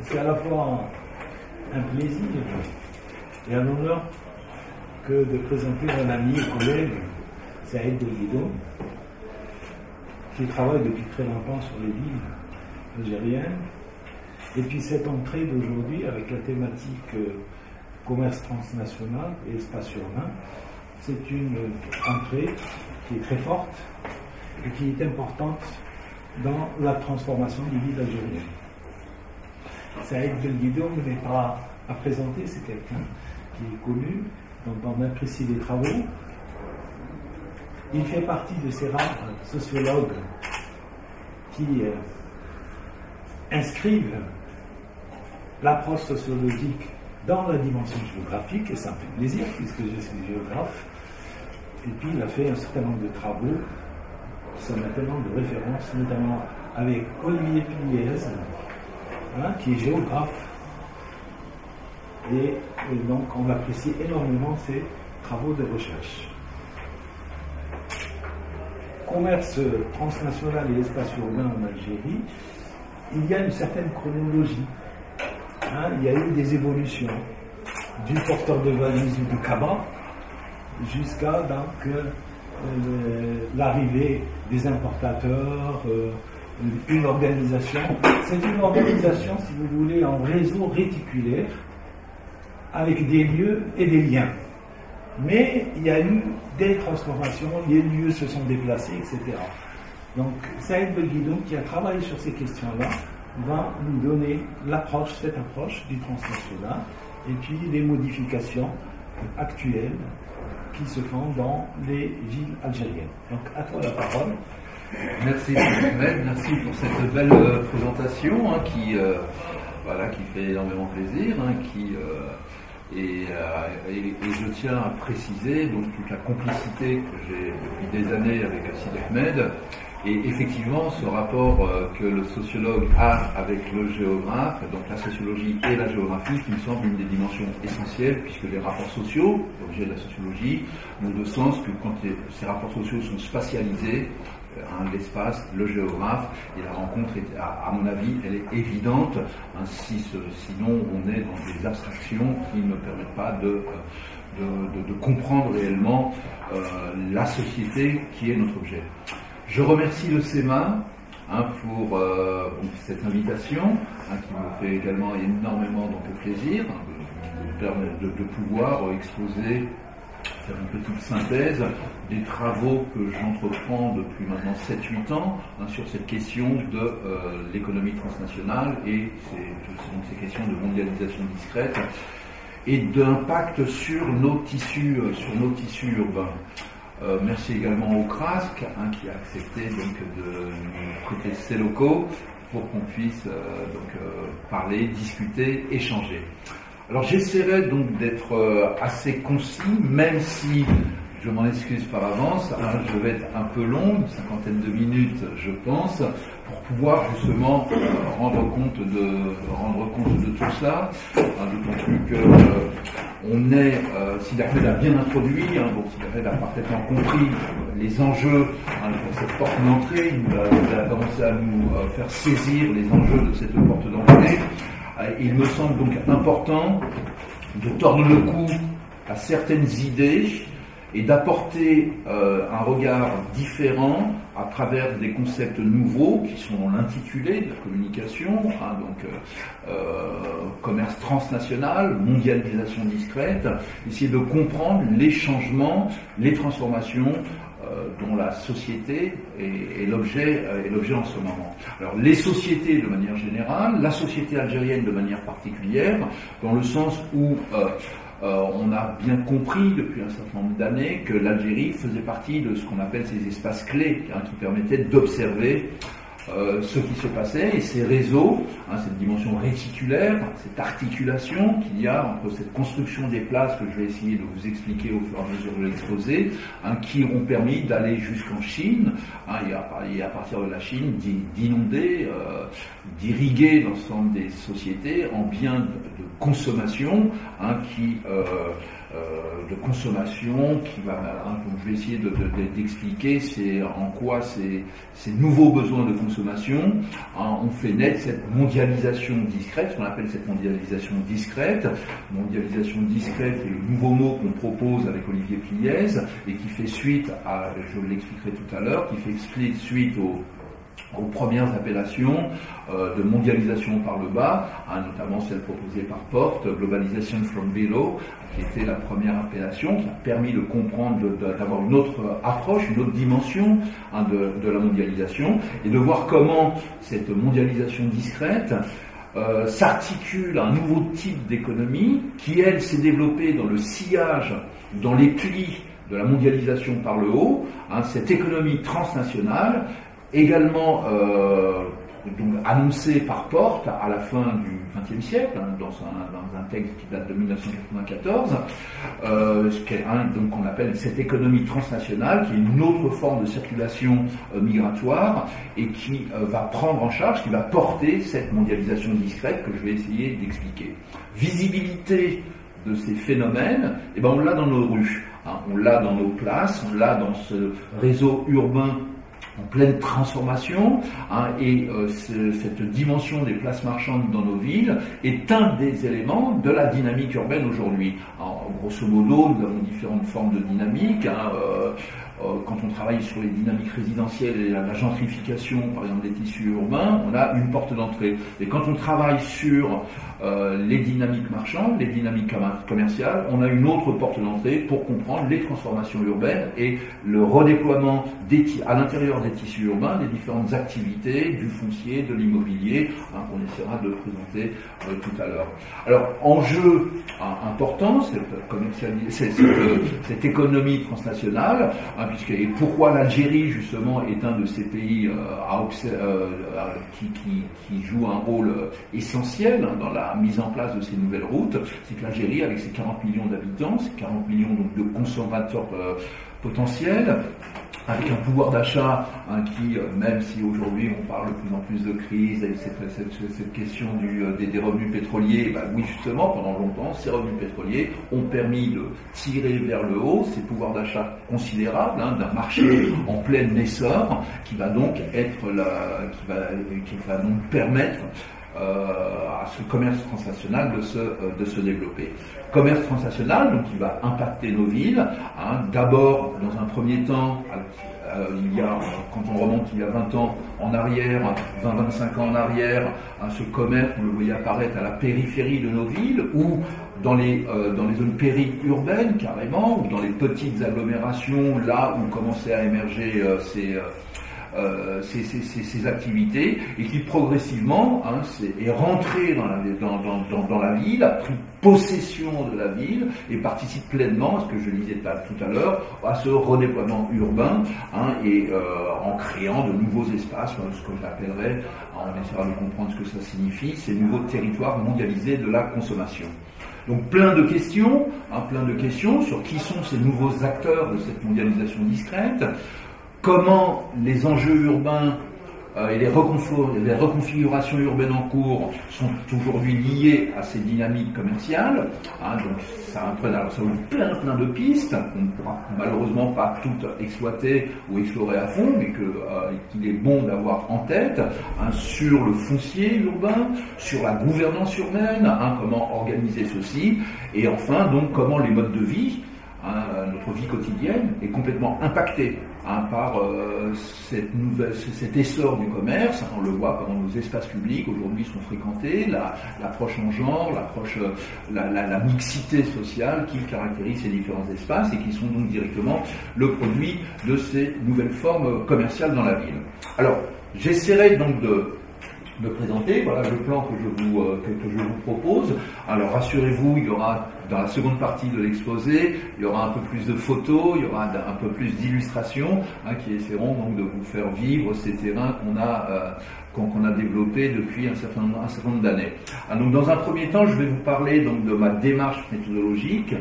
c'est à la fois un plaisir et un honneur que de présenter mon ami et collègue Saïd Belguido, qui travaille depuis très longtemps sur les villes algériennes. Et puis cette entrée d'aujourd'hui avec la thématique commerce transnational et espace urbain, c'est une entrée qui est très forte et qui est importante dans la transformation des villes algériennes. Saïd Belguido n'est pas à présenter, c'est quelqu'un qui est connu, dont on apprécie les travaux. Il fait partie de ces rares sociologues qui inscrivent l'approche sociologique dans la dimension géographique, et ça me fait plaisir puisque je suis géographe. Et puis il a fait un certain nombre de travaux qui sont maintenant de référence, notamment avec Olivier Piliez, qui est géographe. Et donc on apprécie énormément ses travaux de recherche. Commerce transnational et espace urbain en Algérie, il y a une certaine chronologie. Il y a eu des évolutions du porteur de valise ou du cabas jusqu'à l'arrivée des importateurs, une organisation. C'est une organisation, si vous voulez, en réseau réticulaire avec des lieux et des liens. Mais il y a eu des transformations, les lieux se sont déplacés, etc. Donc Saïd Belguido, qui a travaillé sur ces questions-là, va nous donner cette approche du transnational et puis les modifications actuelles qui se font dans les villes algériennes. Donc à toi la parole. Merci Ahmed, merci pour cette belle présentation qui fait énormément plaisir, et je tiens à préciser donc toute la complicité que j'ai depuis des années avec Sidi Ahmed. Et effectivement, ce rapport que le sociologue a avec le géographe, donc la sociologie et la géographie, qui me semble une des dimensions essentielles, puisque les rapports sociaux, l'objet de la sociologie, n'ont de sens que quand ces rapports sociaux sont spatialisés, l'espace, le géographe, et la rencontre, à mon avis, elle est évidente, sinon on est dans des abstractions qui ne permettent pas de comprendre réellement la société qui est notre objet. Je remercie le SEMA pour cette invitation, qui me fait également énormément plaisir de pouvoir exposer, faire une petite synthèse des travaux que j'entreprends depuis maintenant 7-8 ans sur cette question de l'économie transnationale et ces questions de mondialisation discrète et d'impact sur nos tissus urbains. Merci également au CRASC qui a accepté de nous prêter ses locaux pour qu'on puisse parler, discuter, échanger. Alors j'essaierai donc d'être assez concis, même si je m'en excuse par avance, je vais être un peu long, une cinquantaine de minutes je pense, pour pouvoir justement rendre compte de tout ça, d'autant plus que Sidi Ahmed a bien introduit, Sidi Ahmed a parfaitement compris les enjeux pour cette porte d'entrée, il a commencé à nous faire saisir les enjeux de cette porte d'entrée. Il me semble donc important de tordre le cou à certaines idées et d'apporter un regard différent à travers des concepts nouveaux qui sont l'intitulé de la communication, commerce transnational, mondialisation discrète, essayer de comprendre les changements, les transformations dont la société est l'objet en ce moment. Alors les sociétés de manière générale, la société algérienne de manière particulière, dans le sens où on a bien compris depuis un certain nombre d'années que l'Algérie faisait partie de ce qu'on appelle ces espaces clés qui permettaient d'observer ce qui se passait et ces réseaux, cette dimension réticulaire, cette articulation qu'il y a entre cette construction des places que je vais essayer de vous expliquer au fur et à mesure de l'exposé, qui ont permis d'aller jusqu'en Chine, et à partir de la Chine d'inonder, d'irriguer l'ensemble des sociétés en biens de consommation qui de consommation qui va, donc je vais essayer d'expliquer en quoi ces nouveaux besoins de consommation ont fait naître cette mondialisation discrète, ce qu'on appelle cette mondialisation discrète. Mondialisation discrète est le nouveau mot qu'on propose avec Olivier Pliez et qui fait suite à, je l'expliquerai tout à l'heure, qui fait suite aux premières appellations de mondialisation par le bas, notamment celle proposée par Porte, Globalization from Below, qui était la première appellation, qui a permis de comprendre, d'avoir une autre approche, une autre dimension de la mondialisation, et de voir comment cette mondialisation discrète s'articule à un nouveau type d'économie qui, elle, s'est développée dans le sillage, dans les plis de la mondialisation par le haut, cette économie transnationale, également donc annoncé par Porte à la fin du XXe siècle, dans un texte qui date de 1994, donc qu'on appelle cette économie transnationale, qui est une autre forme de circulation migratoire et qui va prendre en charge, qui va porter cette mondialisation discrète que je vais essayer d'expliquer. Visibilité de ces phénomènes, eh ben on l'a dans nos rues, on l'a dans nos places, on l'a dans ce réseau urbain en pleine transformation, et cette dimension des places marchandes dans nos villes est un des éléments de la dynamique urbaine aujourd'hui. Grosso modo, nous avons différentes formes de dynamique. Quand on travaille sur les dynamiques résidentielles et la gentrification, par exemple, des tissus urbains, on a une porte d'entrée. Et quand on travaille sur les dynamiques marchandes, les dynamiques commerciales, on a une autre porte d'entrée pour comprendre les transformations urbaines et le redéploiement à l'intérieur des tissus urbains des différentes activités, du foncier, de l'immobilier, qu'on essaiera de présenter tout à l'heure. Alors, enjeu important, cette économie transnationale, et pourquoi l'Algérie, justement, est un de ces pays qui joue un rôle essentiel dans la mise en place de ces nouvelles routes, c'est que l'Algérie, avec ses 40 millions d'habitants, ses 40 millions donc, de consommateurs potentiels, avec un pouvoir d'achat qui, même si aujourd'hui on parle de plus en plus de crise, avec cette question des revenus pétroliers, oui justement, pendant longtemps, ces revenus pétroliers ont permis de tirer vers le haut ces pouvoirs d'achat considérables d'un marché en plein essor qui va donc qui va donc permettre à ce commerce transnational de se développer. Commerce transnational, donc qui va impacter nos villes. D'abord, dans un premier temps, quand on remonte il y a 20 ans en arrière, 20-25 ans en arrière, ce commerce, on le voyait apparaître à la périphérie de nos villes, ou dans les zones périurbaines carrément, ou dans les petites agglomérations, là où commençaient à émerger ces activités, et qui progressivement est rentré dans la ville, a pris possession de la ville et participe pleinement, ce que je disais tout à l'heure, à ce redéploiement urbain, et en créant de nouveaux espaces, ce que j'appellerais, on essaiera de comprendre ce que ça signifie, ces nouveaux territoires mondialisés de la consommation. Donc plein de questions sur qui sont ces nouveaux acteurs de cette mondialisation discrète, comment les enjeux urbains et les reconfigurations urbaines en cours sont aujourd'hui liées à ces dynamiques commerciales. Donc ça ouvre plein de pistes qu'on ne pourra malheureusement pas toutes exploiter ou explorer à fond, mais qu'il est bon d'avoir en tête, sur le foncier urbain, sur la gouvernance urbaine, comment organiser ceci, et enfin donc comment les modes de vie, notre vie quotidienne est complètement impactée par cet essor du commerce. On le voit pendant nos espaces publics aujourd'hui sont fréquentés, l'approche en genre, la mixité sociale qui caractérise ces différents espaces et qui sont donc directement le produit de ces nouvelles formes commerciales dans la ville. Alors, j'essaierai donc de présenter, voilà le plan que je vous propose. Alors rassurez-vous, il y aura dans la seconde partie de l'exposé, il y aura un peu plus de photos, il y aura un peu plus d'illustrations qui essaieront donc de vous faire vivre ces terrains qu'on a développés depuis un certain nombre d'années. Donc dans un premier temps, je vais vous parler donc de ma démarche méthodologique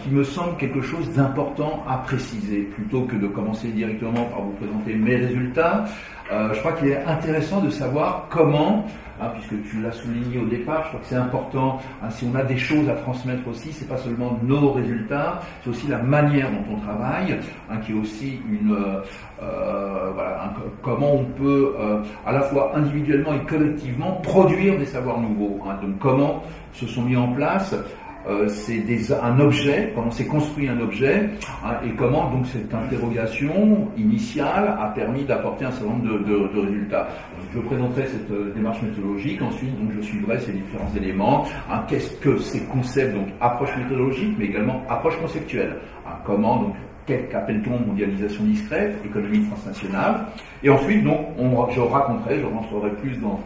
qui me semble quelque chose d'important à préciser, plutôt que de commencer directement par vous présenter mes résultats. Je crois qu'il est intéressant de savoir comment puisque tu l'as souligné au départ, je crois que c'est important, si on a des choses à transmettre aussi, c'est pas seulement nos résultats, c'est aussi la manière dont on travaille, qui est aussi comment on peut à la fois individuellement et collectivement produire des savoirs nouveaux. Donc comment se sont mis en place un objet, comment s'est construit un objet, et comment donc cette interrogation initiale a permis d'apporter un certain nombre de résultats. Donc, je présenterai cette démarche méthodologique, ensuite donc je suivrai ces différents éléments. Qu'est-ce que ces concepts, donc approche méthodologique, mais également approche conceptuelle. Comment donc qu'appelle-t-on mondialisation discrète, économie transnationale, et ensuite donc je rentrerai plus dans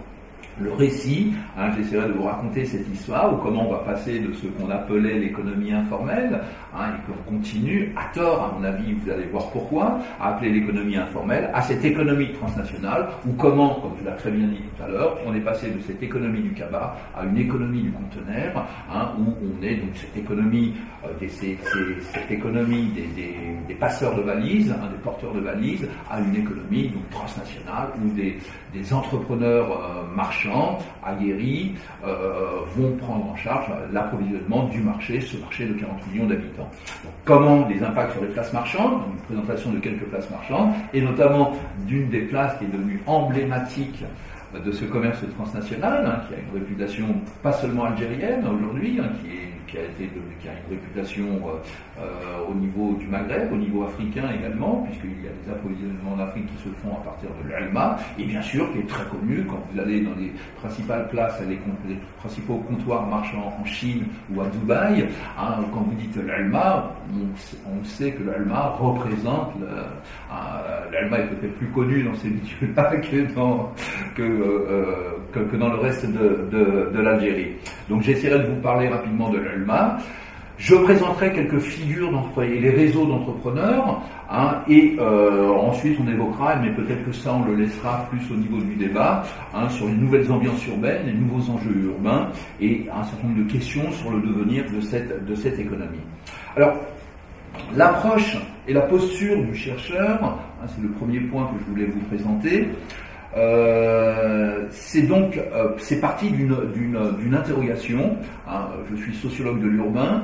le récit, j'essaierai de vous raconter cette histoire, ou comment on va passer de ce qu'on appelait l'économie informelle, et qu'on continue, à tort à mon avis, vous allez voir pourquoi, à appeler l'économie informelle, à cette économie transnationale, ou comment, comme je l'ai très bien dit tout à l'heure, on est passé de cette économie du cabas à une économie du conteneur, où on est donc cette économie, cette économie des passeurs de valises, des porteurs de valises, à une économie donc transnationale, où des entrepreneurs marchands, aguerris, vont prendre en charge l'approvisionnement du marché, ce marché de 40 millions d'habitants. Donc, comment les impacts sur les places marchandes, une présentation de quelques places marchandes, et notamment d'une des places qui est devenue emblématique de ce commerce transnational, qui a une réputation pas seulement algérienne aujourd'hui, qui a une réputation au niveau du Maghreb, au niveau africain également, puisqu'il y a des approvisionnements en Afrique qui se font à partir de l'Alma, et bien sûr qui est très connu quand vous allez dans les principales places, les principaux comptoirs marchands en Chine ou à Dubaï, quand vous dites l'Alma, on sait que l'Alma représente, l'Alma est peut-être plus connue dans ces milieux-là que dans le reste de l'Algérie. Donc j'essaierai de vous parler rapidement de l'Alma. Je présenterai quelques figures et les réseaux d'entrepreneurs, et ensuite on évoquera, mais peut-être que ça on le laissera plus au niveau du débat, sur les nouvelles ambiances urbaines, les nouveaux enjeux urbains, et un certain nombre de questions sur le devenir de cette économie. Alors, l'approche et la posture du chercheur, c'est le premier point que je voulais vous présenter. C'est parti d'une interrogation. Je suis sociologue de l'urbain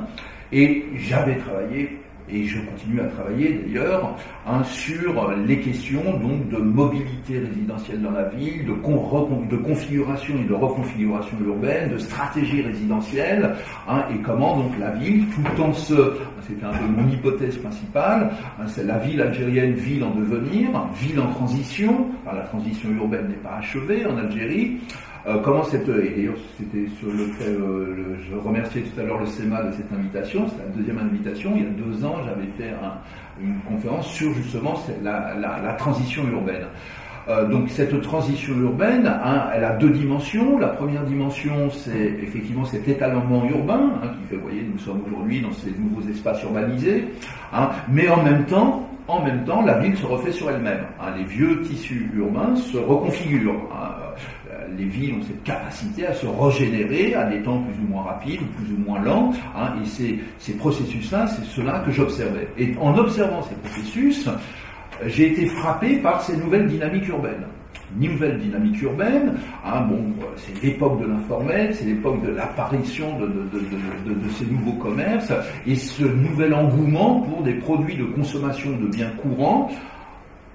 et j'avais travaillé, et je continue à travailler d'ailleurs, sur les questions donc de mobilité résidentielle dans la ville, de configuration et de reconfiguration urbaine, de stratégie résidentielle, et comment donc la ville, tout en c'était un peu mon hypothèse principale, c'est la ville algérienne, ville en devenir, ville en transition, la transition urbaine n'est pas achevée en Algérie. Comment et d'ailleurs c'était sur lequel je remerciais tout à l'heure le SEMA de cette invitation, c'est la deuxième invitation. Il y a 2 ans, j'avais fait une conférence sur justement la transition urbaine. Donc cette transition urbaine, elle a 2 dimensions. La première dimension, c'est effectivement cet étalonnement urbain, qui fait, vous voyez, nous sommes aujourd'hui dans ces nouveaux espaces urbanisés, mais en même temps, la ville se refait sur elle-même. Les vieux tissus urbains se reconfigurent. Les villes ont cette capacité à se régénérer à des temps plus ou moins rapides ou plus ou moins lents, et ces processus-là, c'est cela que j'observais. Et en observant ces processus, j'ai été frappé par ces nouvelles dynamiques urbaines. C'est l'époque de l'informel, c'est l'époque de l'apparition de ces nouveaux commerces, et ce nouvel engouement pour des produits de consommation de biens courants,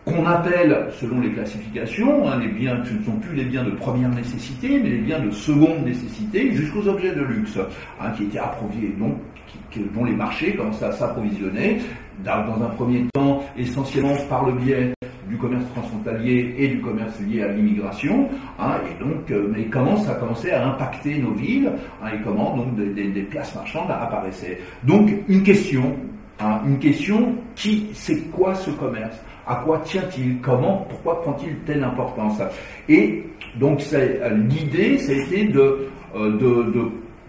qu'on appelle, selon les classifications, les biens, ce ne sont plus les biens de première nécessité, mais les biens de seconde nécessité, jusqu'aux objets de luxe, qui étaient approvisionnés, donc, dont les marchés commençaient à s'approvisionner, dans un premier temps, essentiellement par le biais du commerce transfrontalier et du commerce lié à l'immigration, et donc, mais comment ça commençait à impacter nos villes, et comment donc des places marchandes apparaissaient. Donc, une question, c'est quoi ce commerce? À quoi tient-il? Pourquoi prend-il telle importance? Et donc l'idée, ça a été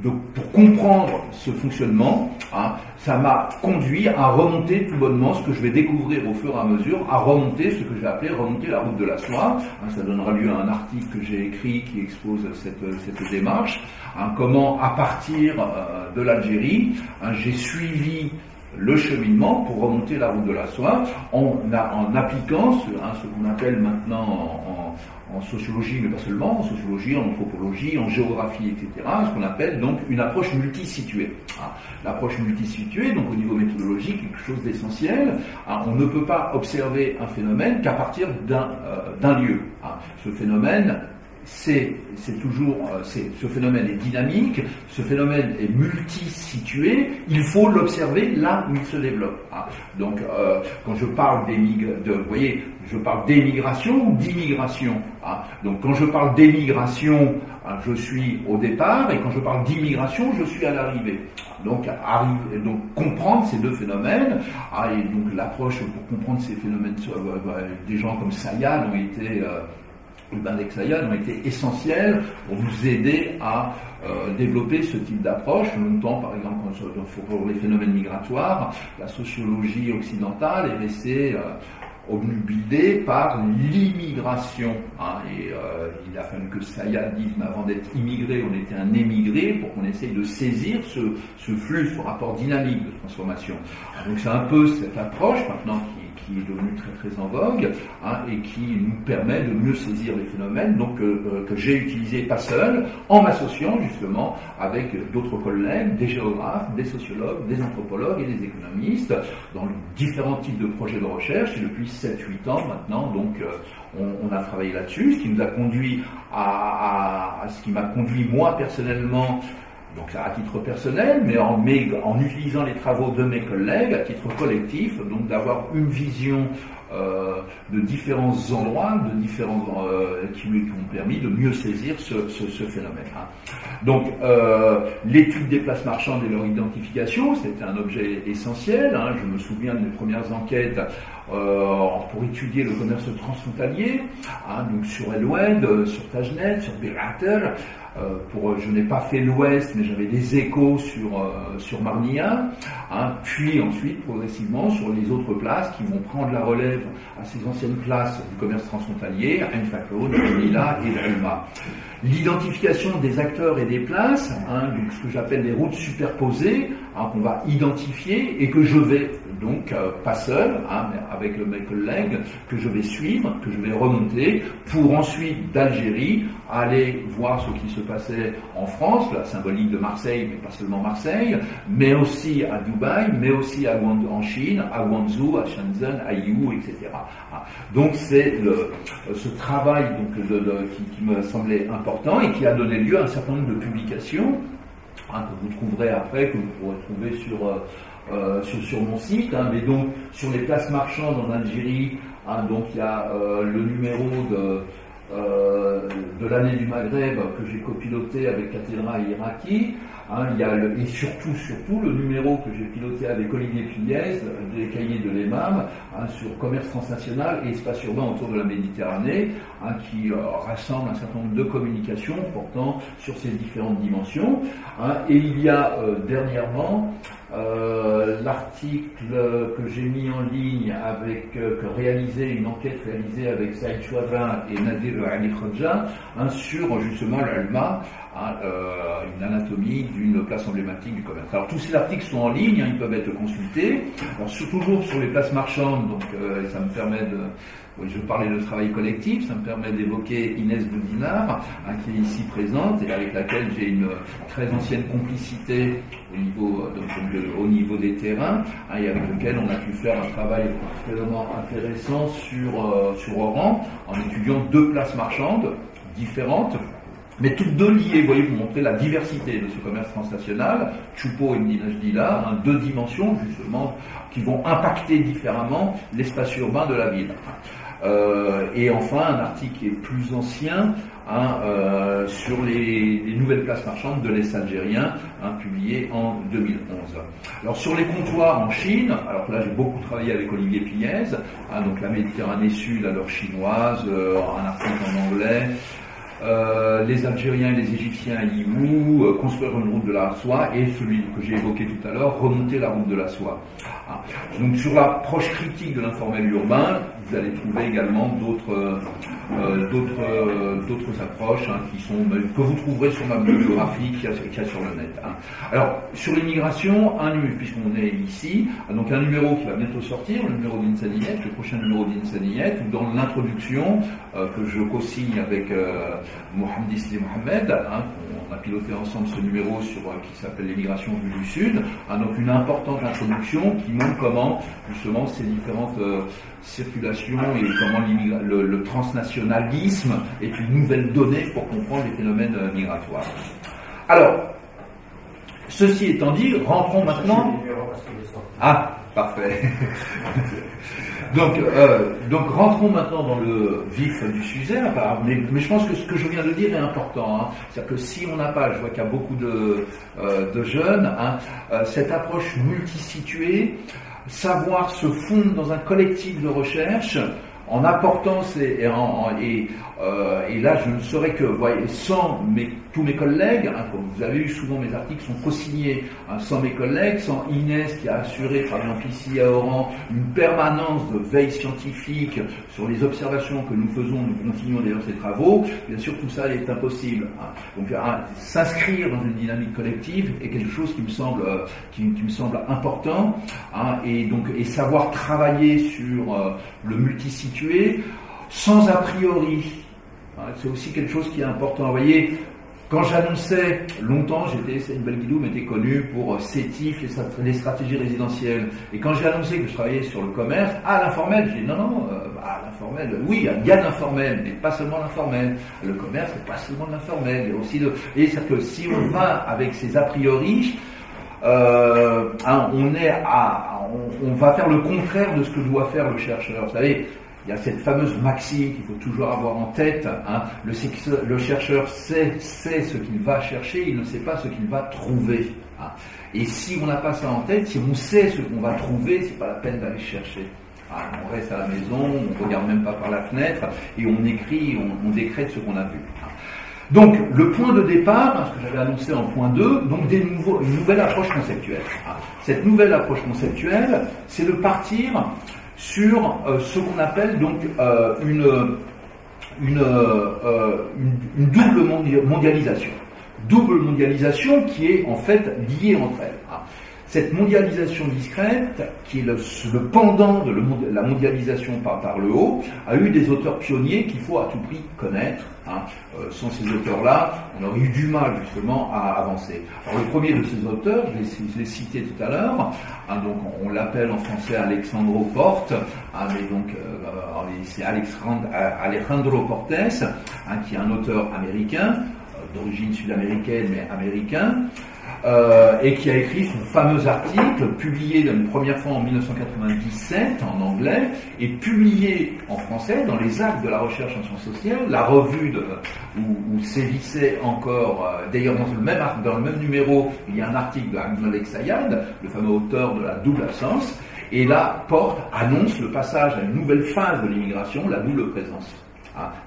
pour comprendre ce fonctionnement, ça m'a conduit à remonter tout bonnement ce que je vais découvrir au fur et à mesure, à remonter ce que j'ai appelé remonter la route de la soie. Ça donnera lieu à un article que j'ai écrit qui expose cette démarche. Comment, à partir de l'Algérie, j'ai suivi le cheminement pour remonter la route de la soie en appliquant ce qu'on appelle maintenant en sociologie, mais pas seulement, en sociologie, en anthropologie, en géographie, etc., ce qu'on appelle donc une approche multisituée. L'approche multisituée, donc au niveau méthodologique, quelque chose d'essentiel. On ne peut pas observer un phénomène qu'à partir d'un lieu. Ce phénomène, ce phénomène est dynamique, ce phénomène est multisitué, il faut l'observer là où il se développe. Donc, quand je parle je parle d'émigration ou d'immigration. Donc, quand je parle d'émigration, je suis au départ, et quand je parle d'immigration, je suis à l'arrivée. Donc, comprendre ces deux phénomènes, et donc l'approche pour comprendre ces phénomènes, des gens comme Sayad Lubanek Sayad ont été essentiels pour nous aider à développer ce type d'approche. Longtemps, par exemple, pour les phénomènes migratoires, la sociologie occidentale est restée obnubilée par l'immigration. Il a fallu que Sayad dise, mais avant d'être immigré, on était un émigré, pour qu'on essaye de saisir ce flux, ce rapport dynamique de transformation. Donc c'est un peu cette approche maintenant qui est devenue très très en vogue, et qui nous permet de mieux saisir les phénomènes, donc que j'ai utilisé pas seul, en m'associant justement avec d'autres collègues, des géographes, des sociologues, des anthropologues et des économistes, dans différents types de projets de recherche, et depuis 7-8 ans maintenant, donc on a travaillé là-dessus, ce qui nous a conduit à ce qui m'a conduit moi personnellement, donc à titre personnel, mais en utilisant les travaux de mes collègues, à titre collectif, donc d'avoir une vision de différents endroits, qui m'ont permis de mieux saisir ce phénomène. Donc, l'étude des places marchandes et leur identification, c'était un objet essentiel. Je me souviens de mes premières enquêtes pour étudier le commerce transfrontalier, donc sur Elwed, sur Tajnet, sur Berater. Je n'ai pas fait l'Ouest, mais j'avais des échos sur Marnia, puis ensuite progressivement sur les autres places qui vont prendre la relève à ces anciennes places du commerce transfrontalier, Ain Fakloun, Nila et Elma. L'identification des acteurs et des places, donc ce que j'appelle les routes superposées, qu'on va identifier et que je vais donc pas seul, mais avec mes collègues, que je vais suivre, que je vais remonter, pour ensuite d'Algérie aller voir ce qui se passait en France, la symbolique de Marseille, mais pas seulement Marseille, mais aussi à Dubaï, mais aussi en Chine, à Guangzhou, à Shenzhen, à Yiwu, etc. Donc c'est ce travail qui me semblait important et qui a donné lieu à un certain nombre de publications que vous trouverez après, que vous pourrez trouver sur mon site, mais donc sur les places marchandes en Algérie, donc il y a le numéro de l'année du Maghreb que j'ai copiloté avec Cathédrale Iraki, il y a et surtout le numéro que j'ai piloté avec Olivier Piliez des cahiers de l'EMAM sur commerce transnational et espace urbain autour de la Méditerranée, qui rassemble un certain nombre de communications portant sur ces différentes dimensions. Et il y a dernièrement l'article que j'ai mis en ligne une enquête réalisée avec Saïd Chouadra et Nadir Ali Khodja sur justement l'Alma, une anatomie d'une place emblématique du commerce. Alors tous ces articles sont en ligne, ils peuvent être consultés. Alors toujours sur les places marchandes, donc ça me permet je parlais de travail collectif, ça me permet d'évoquer Inès Boudinar, qui est ici présente et avec laquelle j'ai une très ancienne complicité au niveau des terrains, et avec lequel on a pu faire un travail particulièrement intéressant sur Oran, en étudiant deux places marchandes différentes, mais toutes deux liées. Vous voyez, vous montrez la diversité de ce commerce transnational, Choupo et Medina Jdila, deux dimensions justement qui vont impacter différemment l'espace urbain de la ville. Et enfin, un article qui est plus ancien sur les nouvelles places marchandes de l'Est algérien, publié en 2011. Alors sur les comptoirs en Chine, alors là j'ai beaucoup travaillé avec Olivier Piliez, donc la Méditerranée Sud, alors chinoise, un article en anglais. Les Algériens et les Égyptiens à Yiwu, construire une route de la soie, et celui que j'ai évoqué tout à l'heure, remonter la route de la soie. Donc sur l'approche critique de l'informel urbain, vous allez trouver également d'autres approches que vous trouverez sur ma bibliographie qu'il y a sur le net. Alors, sur l'immigration, puisqu'on est ici, donc un numéro qui va bientôt sortir, le numéro d'Insaniyet, le prochain numéro d'Insaniyet, où dans l'introduction que je co-signe avec Mohamed Isli Mohamed, on a piloté ensemble ce numéro qui s'appelle l'immigration vue du Sud, donc une importante introduction qui montre comment justement ces différentes circulations et comment le transnationalisme est une nouvelle donnée pour comprendre les phénomènes migratoires. Alors, ceci étant dit, rentrons maintenant... Ah, parfait. Donc rentrons maintenant dans le vif du sujet, mais je pense que ce que je viens de dire est important. C'est-à-dire que si on n'a pas, je vois qu'il y a beaucoup de jeunes, cette approche multisituée, savoir se fondre dans un collectif de recherche, en apportant et là je ne saurais que, sans tous mes collègues, comme vous avez eu souvent mes articles sont co-signés, sans mes collègues, sans Inès qui a assuré par exemple ici à Oran une permanence de veille scientifique sur les observations que nous faisons, nous continuons d'ailleurs ces travaux, bien sûr tout ça est impossible. Donc s'inscrire dans une dynamique collective est quelque chose qui me semble important, et savoir travailler sur le multisitué sans a priori. C'est aussi quelque chose qui est important. Vous voyez, quand j'annonçais, longtemps, Saïd Belguidoum était connu pour CETIF, les stratégies résidentielles. Et quand j'ai annoncé que je travaillais sur le commerce, l'informel, j'ai dit non, l'informel, oui, il y a de l'informel, mais pas seulement l'informel. Le commerce, c'est pas seulement de l'informel. Il y a aussi et c'est-à-dire que si on va avec ces a priori, on va faire le contraire de ce que doit faire le chercheur. Vous savez, il y a cette fameuse maxime qu'il faut toujours avoir en tête. Le chercheur sait ce qu'il va chercher, il ne sait pas ce qu'il va trouver. Et si on n'a pas ça en tête, si on sait ce qu'on va trouver, c'est pas la peine d'aller chercher. On reste à la maison, on ne regarde même pas par la fenêtre, et on écrit, on décrète ce qu'on a vu. Donc, le point de départ, ce que j'avais annoncé en point 2, donc une nouvelle approche conceptuelle. Cette nouvelle approche conceptuelle, c'est de partir sur ce qu'on appelle donc une double mondialisation. Double mondialisation qui est en fait liée entre elles. Cette mondialisation discrète, qui est le pendant de la mondialisation par le haut, a eu des auteurs pionniers qu'il faut à tout prix connaître. Sans ces auteurs-là, on aurait eu du mal justement à avancer. Alors le premier de ces auteurs, je l'ai cité tout à l'heure, donc on l'appelle en français Alexandro Porte, mais donc c'est Alejandro Portes, qui est un auteur américain, d'origine sud-américaine mais américain, et qui a écrit son fameux article, publié une première fois en 1997 en anglais, et publié en français dans les Actes de la recherche en sciences sociales, la revue où sévissait encore, d'ailleurs dans le même numéro, il y a un article de Abdel Sayad, le fameux auteur de la double absence, et là, Porte annonce le passage à une nouvelle phase de l'immigration, la double présence.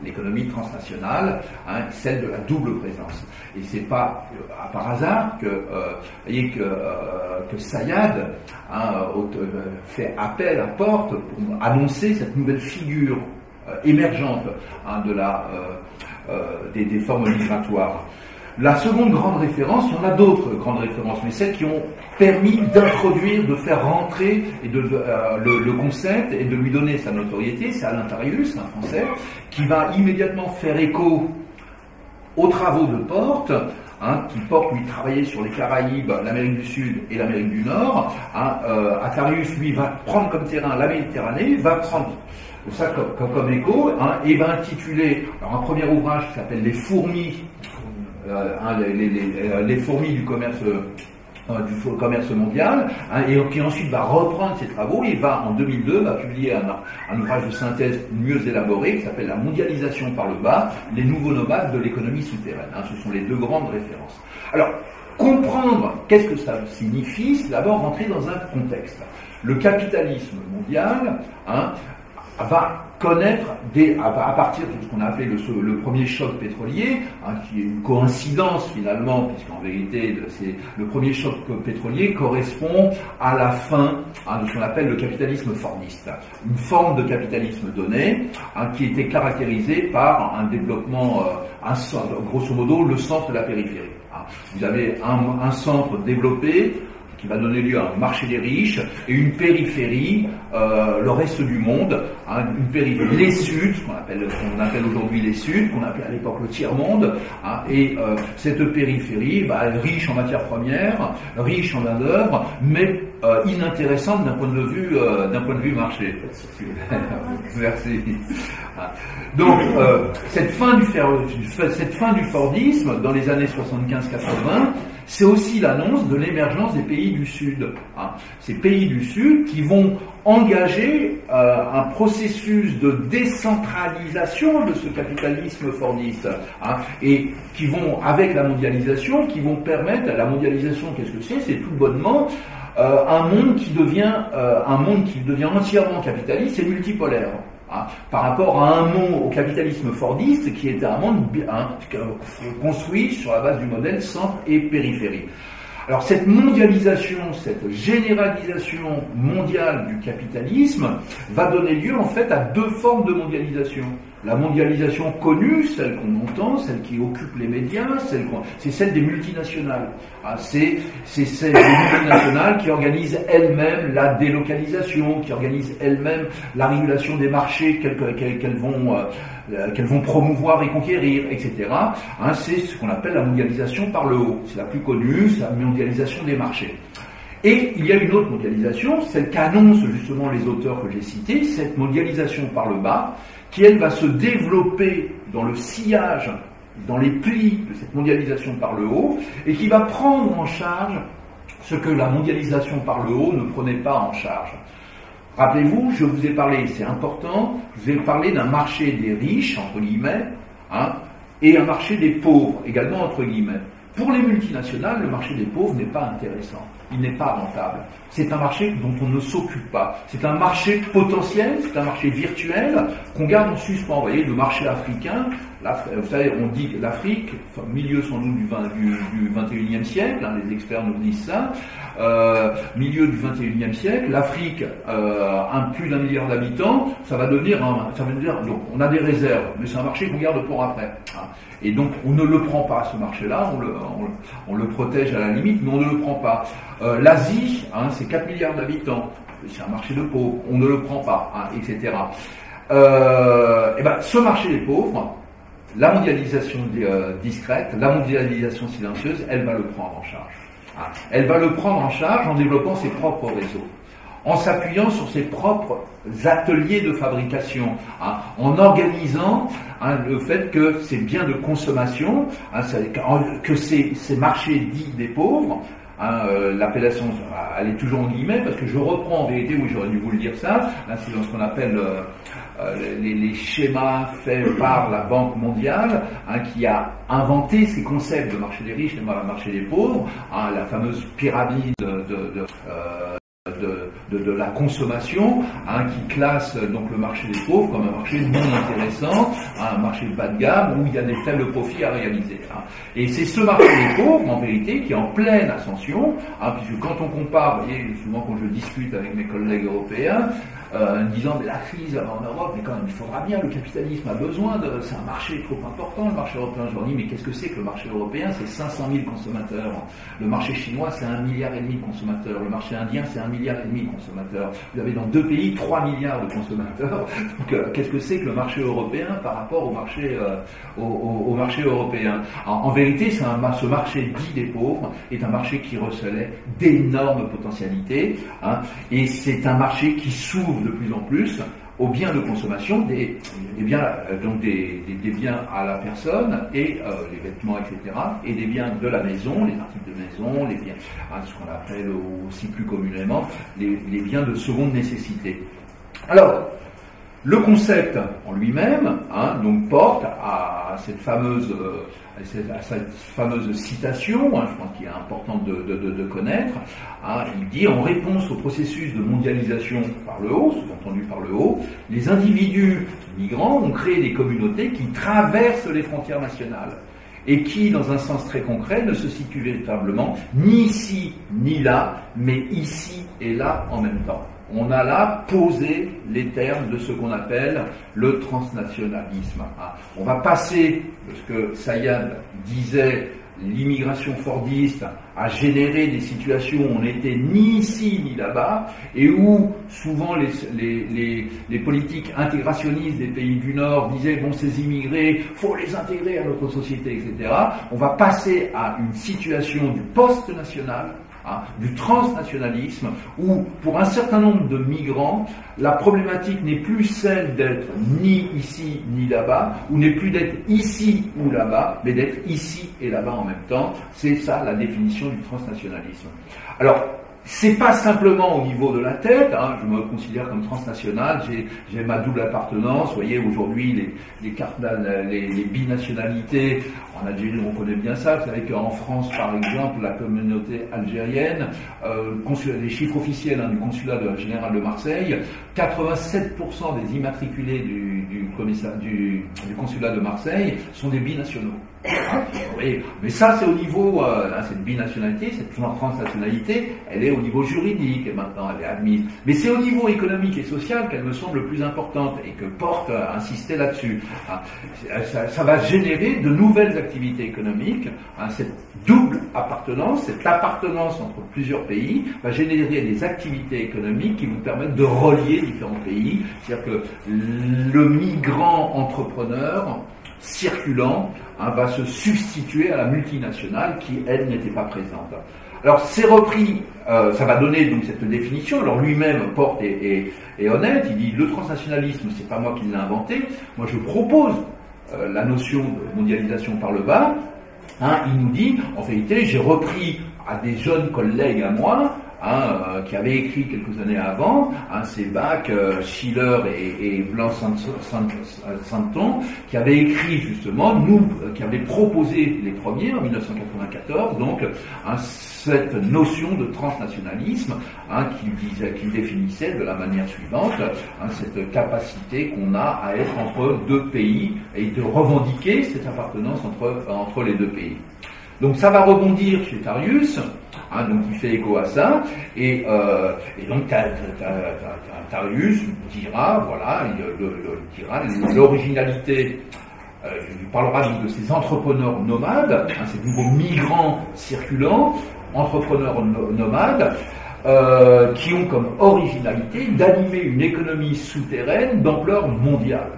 L'économie transnationale, celle de la double présence. Et c'est pas par hasard que Sayad fait appel à Porte pour annoncer cette nouvelle figure émergente des formes migratoires. La seconde grande référence, il y en a d'autres grandes références, mais celles qui ont permis d'introduire, de faire rentrer le concept et de lui donner sa notoriété, c'est Alain Tarius, un Français, qui va immédiatement faire écho aux travaux de Porte, qui Porte lui travaillait sur les Caraïbes, l'Amérique du Sud et l'Amérique du Nord. Tarius, lui, va prendre comme terrain la Méditerranée, va prendre ça comme écho, et va intituler un premier ouvrage qui s'appelle Les fourmis, les fourmis du commerce mondial, et qui ensuite va reprendre ses travaux et en 2002 va publier un ouvrage de synthèse mieux élaboré qui s'appelle La mondialisation par le bas, les nouveaux nomades de l'économie souterraine. Ce sont les deux grandes références. Alors, comprendre qu'est-ce que ça signifie, c'est d'abord rentrer dans un contexte. Le capitalisme mondial va connaître, à partir de ce qu'on a appelé le premier choc pétrolier, qui est une coïncidence finalement, puisqu'en vérité le premier choc pétrolier correspond à la fin de ce qu'on appelle le capitalisme fordiste, une forme de capitalisme donné, qui était caractérisée par un développement, grosso modo, le centre et la périphérie. Vous avez un centre développé qui va donner lieu à un marché des riches, et une périphérie, le reste du monde, une périphérie, les Suds, qu'on appelle aujourd'hui les Suds, qu'on appelait à l'époque le tiers-monde, et cette périphérie, riche en matières premières, riche en main-d'œuvre, mais inintéressante d'un point de vue marché. Merci. Donc, cette fin du Fordisme, dans les années 75-80, c'est aussi l'annonce de l'émergence des pays du Sud. Ces pays du Sud qui vont engager un processus de décentralisation de ce capitalisme fordiste, et qui vont, avec la mondialisation, qui vont permettre, la mondialisation, qu'est-ce que c'est? C'est tout bonnement un monde qui devient entièrement capitaliste et multipolaire. Par rapport à un monde, au capitalisme fordiste, qui était un monde construit sur la base du modèle centre et périphérie. Alors cette mondialisation, cette généralisation mondiale du capitalisme va donner lieu en fait à deux formes de mondialisation. La mondialisation connue, celle qu'on entend, celle qui occupe les médias, c'est celle des multinationales. C'est celle des multinationales qui organisent elles-mêmes la délocalisation, qui organisent elles-mêmes la régulation des marchés qu'elles vont promouvoir et conquérir, etc. C'est ce qu'on appelle la mondialisation par le haut. C'est la plus connue, c'est la mondialisation des marchés. Et il y a une autre mondialisation, celle qu'annoncent justement les auteurs que j'ai cités, cette mondialisation par le bas, qui elle va se développer dans le sillage, dans les plis de cette mondialisation par le haut, et qui va prendre en charge ce que la mondialisation par le haut ne prenait pas en charge. Rappelez-vous, je vous ai parlé, c'est important, je vous ai parlé d'un marché des riches, entre guillemets, et un marché des pauvres, également entre guillemets. Pour les multinationales, le marché des pauvres n'est pas intéressant, il n'est pas rentable. C'est un marché dont on ne s'occupe pas. C'est un marché potentiel, c'est un marché virtuel qu'on garde en suspens. Vous voyez, le marché africain, vous savez, on dit que l'Afrique, milieu sans doute du 21e siècle, les experts nous disent ça, milieu du 21e siècle, l'Afrique, plus d'1 milliard d'habitants, ça va devenir donc on a des réserves, mais c'est un marché qu'on garde pour après. Et donc on ne le prend pas, ce marché-là, on le protège à la limite, mais on ne le prend pas. L'Asie, c'est 4 milliards d'habitants, c'est un marché de pauvres, on ne le prend pas, etc. Ce marché des pauvres, la mondialisation discrète, la mondialisation silencieuse, elle va le prendre en charge. Elle va le prendre en charge en développant ses propres réseaux, en s'appuyant sur ses propres ateliers de fabrication, en organisant le fait que ces biens de consommation, que ces marchés dits des pauvres, l'appellation, elle est toujours en guillemets, parce que je reprends en vérité, oui j'aurais dû vous le dire ça, c'est dans ce qu'on appelle les schémas faits par la Banque mondiale, qui a inventé ces concepts de marché des riches et de marché des pauvres, la fameuse pyramide de la consommation, qui classe donc le marché des pauvres comme un marché non intéressant, un marché bas de gamme où il y a des faibles profits à réaliser. Et c'est ce marché des pauvres, en vérité, qui est en pleine ascension, puisque quand on compare, vous voyez, souvent quand je discute avec mes collègues européens, disant mais la crise en Europe, mais quand même il faudra bien, le capitalisme a besoin c'est un marché trop important, le marché européen. Je leur dis mais qu'est-ce que c'est que le marché européen? C'est 500 000 consommateurs. Le marché chinois c'est 1,5 milliard de consommateurs. Le marché indien c'est 1,5 milliard de consommateurs. Vous avez dans 2 pays 3 milliards de consommateurs. Donc qu'est-ce que c'est que le marché européen par rapport au marché européen? En vérité, ce marché dit des pauvres est un marché qui recelait d'énormes potentialités, et c'est un marché qui s'ouvre de plus en plus aux biens de consommation, des biens à la personne et les vêtements, etc., et des biens de la maison, les articles de maison, les biens, ce qu'on appelle aussi plus communément les biens de seconde nécessité. Alors, Le concept en lui-même, donc porte à cette fameuse citation, je pense qu'il est important de connaître. Il dit, en réponse au processus de mondialisation par le haut, sous-entendu par le haut, les individus migrants ont créé des communautés qui traversent les frontières nationales et qui, dans un sens très concret, ne se situent véritablement ni ici ni là, mais ici et là en même temps. On a là posé les termes de ce qu'on appelle le transnationalisme. On va passer de ce que Sayad disait, l'immigration fordiste a généré des situations où on n'était ni ici ni là-bas, et où souvent les politiques intégrationnistes des pays du Nord disaient bon, ces immigrés, faut les intégrer à notre société, etc. On va passer à une situation du post-national, du transnationalisme, où pour un certain nombre de migrants, la problématique n'est plus celle d'être ni ici ni là-bas, ou n'est plus d'être ici ou là-bas, mais d'être ici et là-bas en même temps. C'est ça la définition du transnationalisme. Alors, c'est pas simplement au niveau de la tête, je me considère comme transnational, j'ai ma double appartenance. Vous voyez, aujourd'hui, les binationalités, en Algérie, on connaît bien ça. Vous savez qu'en France, par exemple, la communauté algérienne, les chiffres officiels du consulat général de Marseille, 87% des immatriculés du consulat de Marseille sont des binationaux. Oui, mais ça, c'est au niveau, cette binationalité, cette transnationalité, elle est au niveau juridique, et maintenant elle est admise. Mais c'est au niveau économique et social qu'elle me semble le plus importante, et que Porte a insisté là-dessus. Ça va générer de nouvelles activités économiques, cette double appartenance, cette appartenance entre plusieurs pays, va générer des activités économiques qui vous permettent de relier différents pays. C'est-à-dire que le migrant entrepreneur circulant va se substituer à la multinationale qui, elle, n'était pas présente. Alors, c'est repris, ça va donner donc cette définition. Alors, lui-même, Porte est honnête, il dit, le transnationalisme, c'est pas moi qui l'ai inventé, moi je propose la notion de mondialisation par le bas. Il nous dit, en vérité, j'ai repris à des jeunes collègues à moi, qui avaient écrit quelques années avant, c'est Bach, Schiller et Blanc-Santon, qui avaient écrit justement, qui avaient proposé les premiers en 1994, donc cette notion de transnationalisme, qui définissait de la manière suivante, cette capacité qu'on a à être entre deux pays et de revendiquer cette appartenance entre les deux pays. Donc ça va rebondir chez Tarius, donc il fait écho à ça, et donc Tarius dira, voilà, dira l'originalité. Il parlera donc de ces entrepreneurs nomades, ces nouveaux migrants circulants, entrepreneurs nomades, qui ont comme originalité d'animer une économie souterraine d'ampleur mondiale.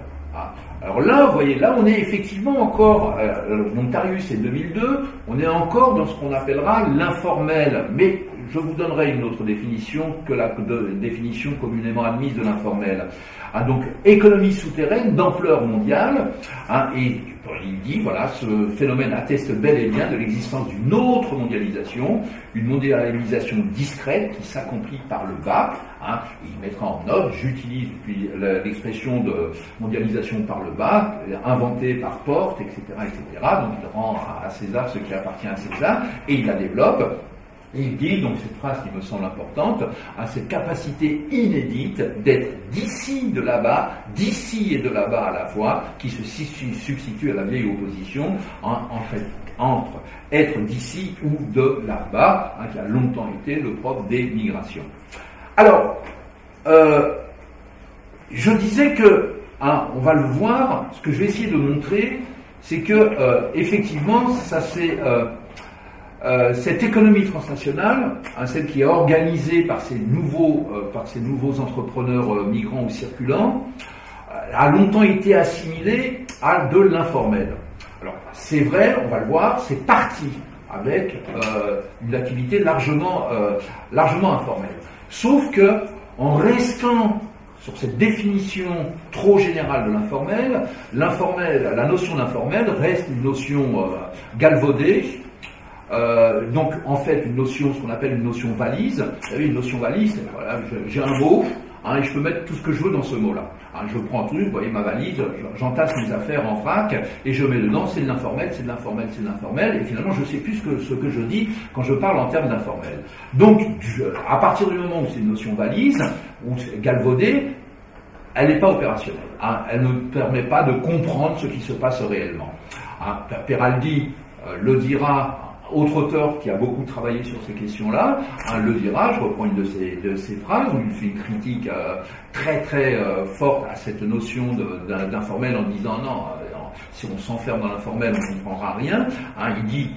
Alors là, vous voyez, là on est effectivement encore, donc Tarius c'est 2002, on est encore dans ce qu'on appellera l'informel, mais je vous donnerai une autre définition que la définition communément admise de l'informel. Donc économie souterraine d'ampleur mondiale, et il dit, voilà, ce phénomène atteste bel et bien de l'existence d'une autre mondialisation, une mondialisation discrète qui s'accomplit par le bas. Il mettra en note, j'utilise l'expression de mondialisation par le bas, inventée par Porte, etc., etc. Donc il rend à César ce qui appartient à César, et il la développe. Et il dit, donc cette phrase qui me semble importante, cette capacité inédite d'être d'ici, de là-bas, d'ici et de là-bas à la fois, qui se substitue à la vieille opposition, entre être d'ici ou de là-bas, qui a longtemps été le propre des migrations. Alors, je disais que, on va le voir, ce que je vais essayer de montrer, c'est que, effectivement, ça c'est... cette économie transnationale, celle qui est organisée par ces nouveaux entrepreneurs migrants ou circulants, a longtemps été assimilée à de l'informel. Alors c'est vrai, on va le voir, c'est parti avec une activité largement informelle. Sauf que en restant sur cette définition trop générale de l'informel, la notion d'informel reste une notion galvaudée. Donc en fait une notion, ce qu'on appelle une notion valise. Vous savez, une notion valise, voilà, j'ai un mot, et je peux mettre tout ce que je veux dans ce mot-là. Je prends un truc, vous voyez ma valise, j'entasse mes affaires en vrac, et je mets dedans, c'est de l'informel, c'est de l'informel, c'est de l'informel, et finalement je ne sais plus ce que je dis quand je parle en termes d'informel. Donc, à partir du moment où c'est une notion valise, ou galvaudée, elle n'est pas opérationnelle. Elle ne permet pas de comprendre ce qui se passe réellement. Peraldi le dira, autre auteur qui a beaucoup travaillé sur ces questions-là, le dira, je reprends une de ses phrases, où il fait une critique très très forte à cette notion d'informel en disant non, si on s'enferme dans l'informel, on ne comprendra rien. Il dit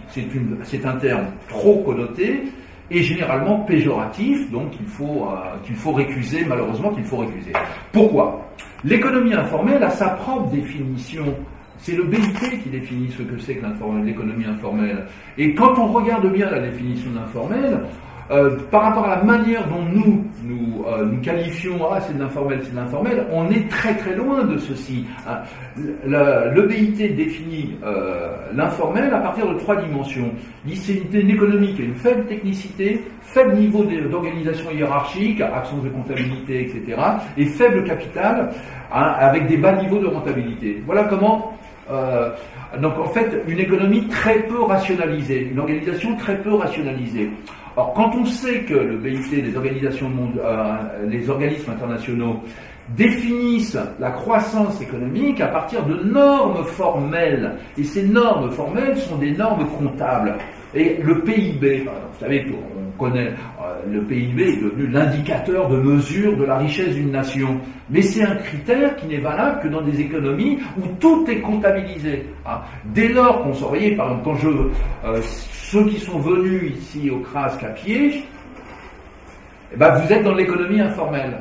c'est un terme trop connoté et généralement péjoratif, donc qu'il faut récuser, malheureusement qu'il faut récuser. Pourquoi? L'économie informelle a sa propre définition. C'est le BIT qui définit ce que c'est que l'économie informelle. Et quand on regarde bien la définition de l'informel, par rapport à la manière dont nous qualifions c'est de l'informel, on est très très loin de ceci. Le BIT définit l'informel à partir de 3 dimensions. C'est une économie qui a une faible technicité, faible niveau d'organisation hiérarchique, absence de comptabilité, etc., et faible capital, avec des bas niveaux de rentabilité. Voilà comment... donc en fait, une économie très peu rationalisée, une organisation très peu rationalisée. Or, quand on sait que le BIT, les organismes internationaux définissent la croissance économique à partir de normes formelles, et ces normes formelles sont des normes comptables. Et le PIB, par exemple, vous savez, on connaît, le PIB est devenu l'indicateur de mesure de la richesse d'une nation. Mais c'est un critère qui n'est valable que dans des économies où tout est comptabilisé. Dès lors qu'on s'en voyait, par exemple, quand ceux qui sont venus ici au CRASC à pied, vous êtes dans l'économie informelle.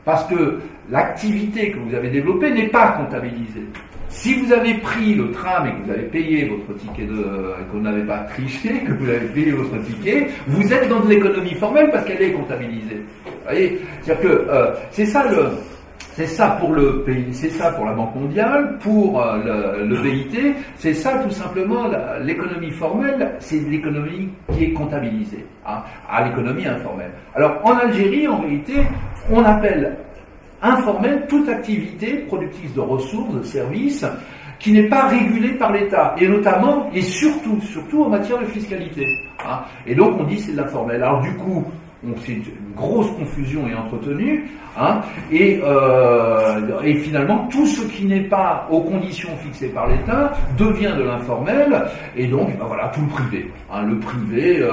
Parce que l'activité que vous avez développée n'est pas comptabilisée. Si vous avez pris le tram et que vous avez payé votre ticket et que vous n'avez pas triché, que vous avez payé votre ticket, vous êtes dans de l'économie formelle parce qu'elle est comptabilisée. Vous voyez? C'est-à-dire que c'est ça pour le pays, c'est ça pour la Banque mondiale, pour le BIT, c'est ça tout simplement l'économie formelle, c'est l'économie qui est comptabilisée, à l'économie informelle. Alors en Algérie, en réalité, on appelle informelle toute activité productrice de ressources, de services, qui n'est pas régulée par l'État, et notamment, et surtout en matière de fiscalité. Et donc on dit c'est de l'informel. Alors du coup, c'est une grosse confusion est entretenue, et finalement tout ce qui n'est pas aux conditions fixées par l'État devient de l'informel, et donc voilà, tout le privé. Le privé,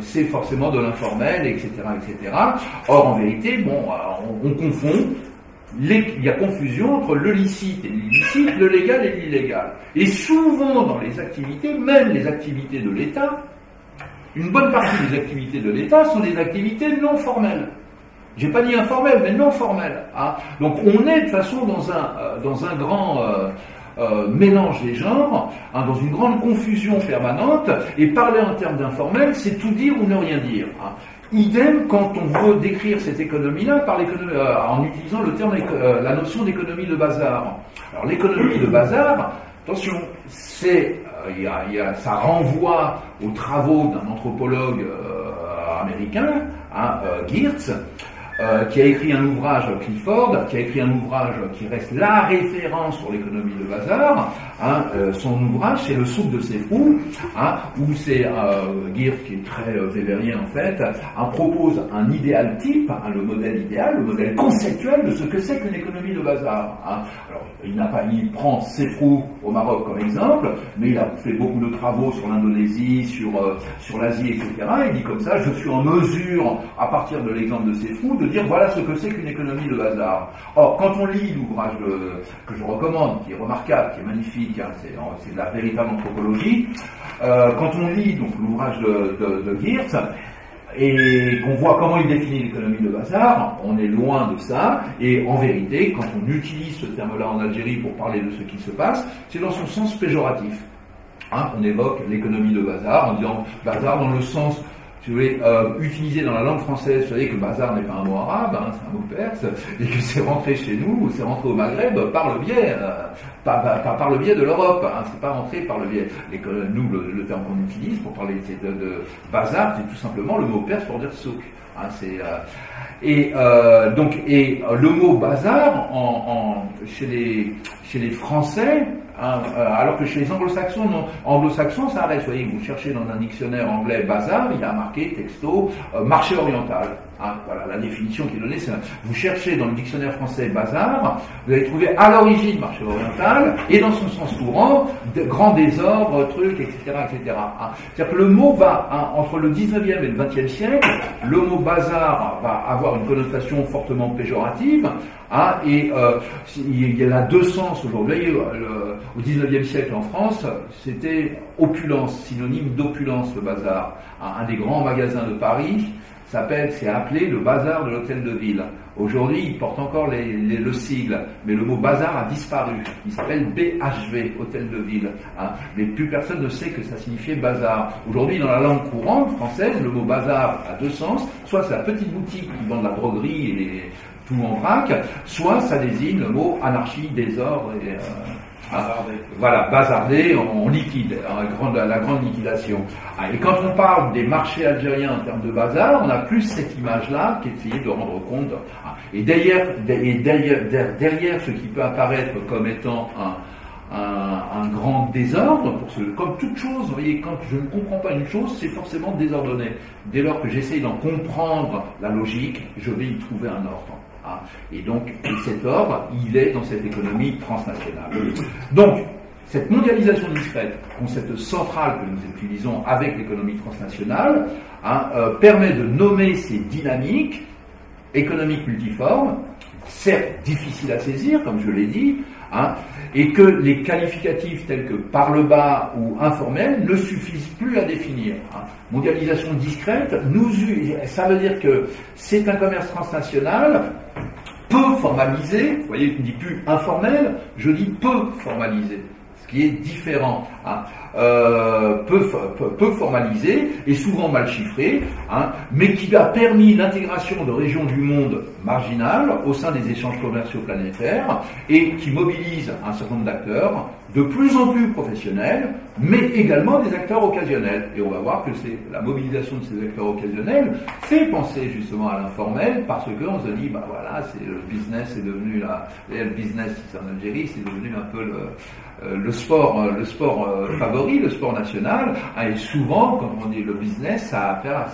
c'est forcément de l'informel, etc., etc. Or en vérité, on confond. Il y a confusion entre le licite et l'illicite, le légal et l'illégal. Et souvent dans les activités, même les activités de l'État, une bonne partie des activités de l'État sont des activités non formelles. J'ai pas dit informelles, mais non formelles. Donc on est de toute façon dans un grand mélange des genres, dans une grande confusion permanente, et parler en termes d'informel, c'est tout dire ou ne rien dire. Idem quand on veut décrire cette économie-là en utilisant le terme, la notion d'économie de bazar. Alors l'économie de bazar, attention, ça renvoie aux travaux d'un anthropologue américain, Geertz, qui a écrit un ouvrage, Clifford, qui a écrit un ouvrage qui reste la référence sur l'économie de bazar. Son ouvrage, c'est Le soupe de ses fous, où c'est Geertz, qui est très weberien en fait, propose un idéal type, le modèle idéal, le modèle conceptuel de ce que c'est qu'une économie de bazar. Alors, il prend Sefrou au Maroc comme exemple, mais il a fait beaucoup de travaux sur l'Indonésie, sur l'Asie, etc. Il dit comme ça, je suis en mesure, à partir de l'exemple de Sefrou, de dire voilà ce que c'est qu'une économie de bazar. Or, quand on lit l'ouvrage que je recommande, qui est remarquable, qui est magnifique, c'est de la véritable anthropologie, quand on lit donc l'ouvrage de Geertz, et qu'on voit comment il définit l'économie de bazar, on est loin de ça, et en vérité, quand on utilise ce terme-là en Algérie pour parler de ce qui se passe, c'est dans son sens péjoratif. On évoque l'économie de bazar en disant bazar dans le sens, si vous voulez, utilisé dans la langue française. Vous savez que bazar n'est pas un mot arabe, c'est un mot perse, et que c'est rentré chez nous, c'est rentré au Maghreb par le biais, pas par le biais de l'Europe, c'est pas rentré par le biais. Nous, le terme qu'on utilise pour parler de bazar, c'est tout simplement le mot perse pour dire souk. Et le mot bazar chez les Français, alors que chez les anglo-saxons, ça reste. Vous voyez, vous cherchez dans un dictionnaire anglais bazar, il y a marqué texto marché oriental. Voilà la définition qui est donnée. Vous cherchez dans le dictionnaire français bazar, vous allez trouver à l'origine marché oriental et dans son sens courant grand désordre, trucs, etc., etc. C'est-à-dire que le mot va entre le 19e et le 20e siècle, le mot bazar va avoir une connotation fortement péjorative. Il y a deux sens aujourd'hui. Au 19e siècle en France, c'était opulence, synonyme d'opulence le bazar. Un des grands magasins de Paris c'est appelé le bazar de l'hôtel de ville. Aujourd'hui, il porte encore le sigle, mais le mot bazar a disparu. Il s'appelle BHV, hôtel de ville. Mais plus personne ne sait que ça signifiait bazar. Aujourd'hui, dans la langue courante française, le mot bazar a deux sens. Soit c'est la petite boutique qui vend de la droguerie et tout en vrac, soit ça désigne le mot anarchie, désordre et voilà, bazardé, on liquide, la grande liquidation. Et quand on parle des marchés algériens en termes de bazar, on a plus cette image-là qu'essayer de rendre compte. Et derrière ce qui peut apparaître comme étant un grand désordre, comme toute chose, vous voyez, quand je ne comprends pas une chose, c'est forcément désordonné. Dès lors que j'essaye d'en comprendre la logique, je vais y trouver un ordre. Et donc, cet ordre, il est dans cette économie transnationale. Donc, cette mondialisation discrète, concept central que nous utilisons avec l'économie transnationale, permet de nommer ces dynamiques économiques multiformes, certes difficiles à saisir, comme je l'ai dit, et que les qualificatifs tels que par le bas ou informel ne suffisent plus à définir. Mondialisation discrète, ça veut dire que c'est un commerce transnational peu formalisé, vous voyez, je ne dis plus informel, je dis peu formalisé, ce qui est différent. Peu formalisé et souvent mal chiffré, mais qui a permis l'intégration de régions du monde marginales au sein des échanges commerciaux planétaires et qui mobilise un certain nombre d'acteurs de plus en plus professionnels, mais également des acteurs occasionnels. Et on va voir que la mobilisation de ces acteurs occasionnels fait penser justement à l'informel, parce qu'on se dit, voilà, le business est devenu le business en Algérie, c'est devenu un peu le sport favori, le sport national, et souvent, quand on dit le business, ça a affaire à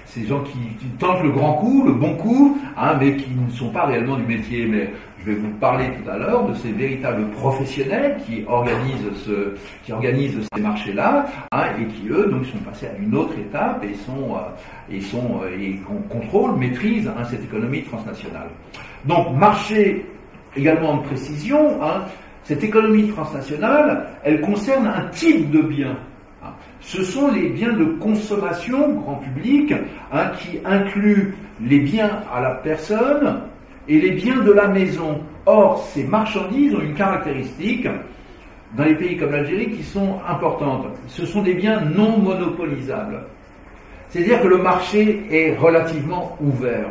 ces gens qui tentent le grand coup, le bon coup, mais qui ne sont pas réellement du métier. Mais je vais vous parler tout à l'heure de ces véritables professionnels qui organisent ces marchés-là, et qui eux donc sont passés à une autre étape et contrôlent, maîtrisent cette économie transnationale. Donc marché également de précision. Cette économie transnationale, elle concerne un type de biens. Ce sont les biens de consommation grand public, qui incluent les biens à la personne et les biens de la maison. Or, ces marchandises ont une caractéristique, dans les pays comme l'Algérie, qui sont importantes. Ce sont des biens non monopolisables. C'est-à-dire que le marché est relativement ouvert.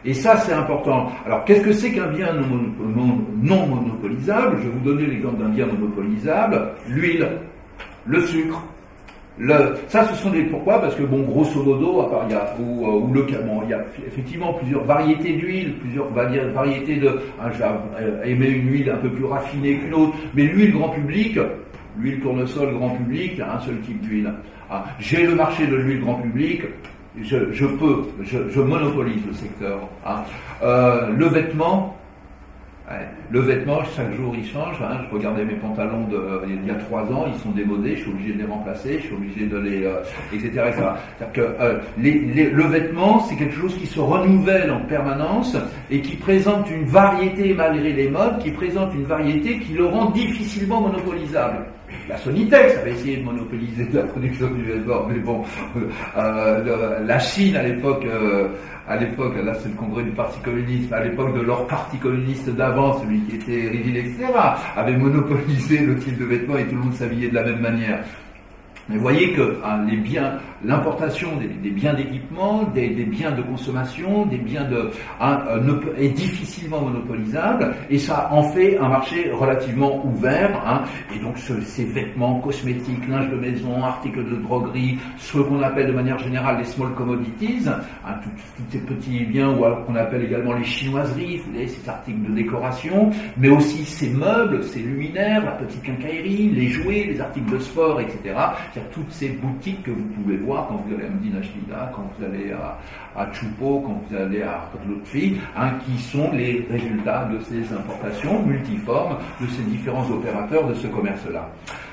Et ça, c'est important. Alors, qu'est-ce que c'est qu'un bien non monopolisable? Je vais vous donner l'exemple d'un bien monopolisable. L'huile, le sucre. Ça, ce sont des... Pourquoi? Parce que, grosso modo, il y a effectivement plusieurs variétés d'huile, plusieurs variétés de... je vais aimer une huile un peu plus raffinée qu'une autre, mais l'huile grand public, l'huile tournesol grand public, il y a un seul type d'huile. J'ai le marché de l'huile grand public, je monopolise le secteur. Le vêtement, chaque jour il change. Je regardais mes pantalons il y a 3 ans, ils sont démodés, je suis obligé de les remplacer, je suis obligé de les, etc. C'est-à-dire que le vêtement, c'est quelque chose qui se renouvelle en permanence et qui présente une variété, malgré les modes, qui présente une variété qui le rend difficilement monopolisable. La Sonitex avait essayé de monopoliser la production du vêtement, mais la Chine à l'époque, là c'est le congrès du Parti communiste, à l'époque de leur parti communiste d'avant, celui qui était rigide, etc., avait monopolisé le type de vêtements et tout le monde s'habillait de la même manière. Mais vous voyez que les biens, l'importation des biens d'équipement, des biens de consommation, des biens est difficilement monopolisable, et ça en fait un marché relativement ouvert. Et donc ces vêtements, cosmétiques, linge de maison, articles de droguerie, ce qu'on appelle de manière générale les small commodities, tous ces petits biens qu'on appelle également les chinoiseries, vous voyez, ces articles de décoration, mais aussi ces meubles, ces luminaires, la petite quincaillerie, les jouets, les articles de sport, etc. C'est-à-dire toutes ces boutiques que vous pouvez voir quand vous allez à Medina Chida, quand vous allez à Chupo, quand vous allez à Lutfi, qui sont les résultats de ces importations multiformes de ces différents opérateurs de ce commerce-là.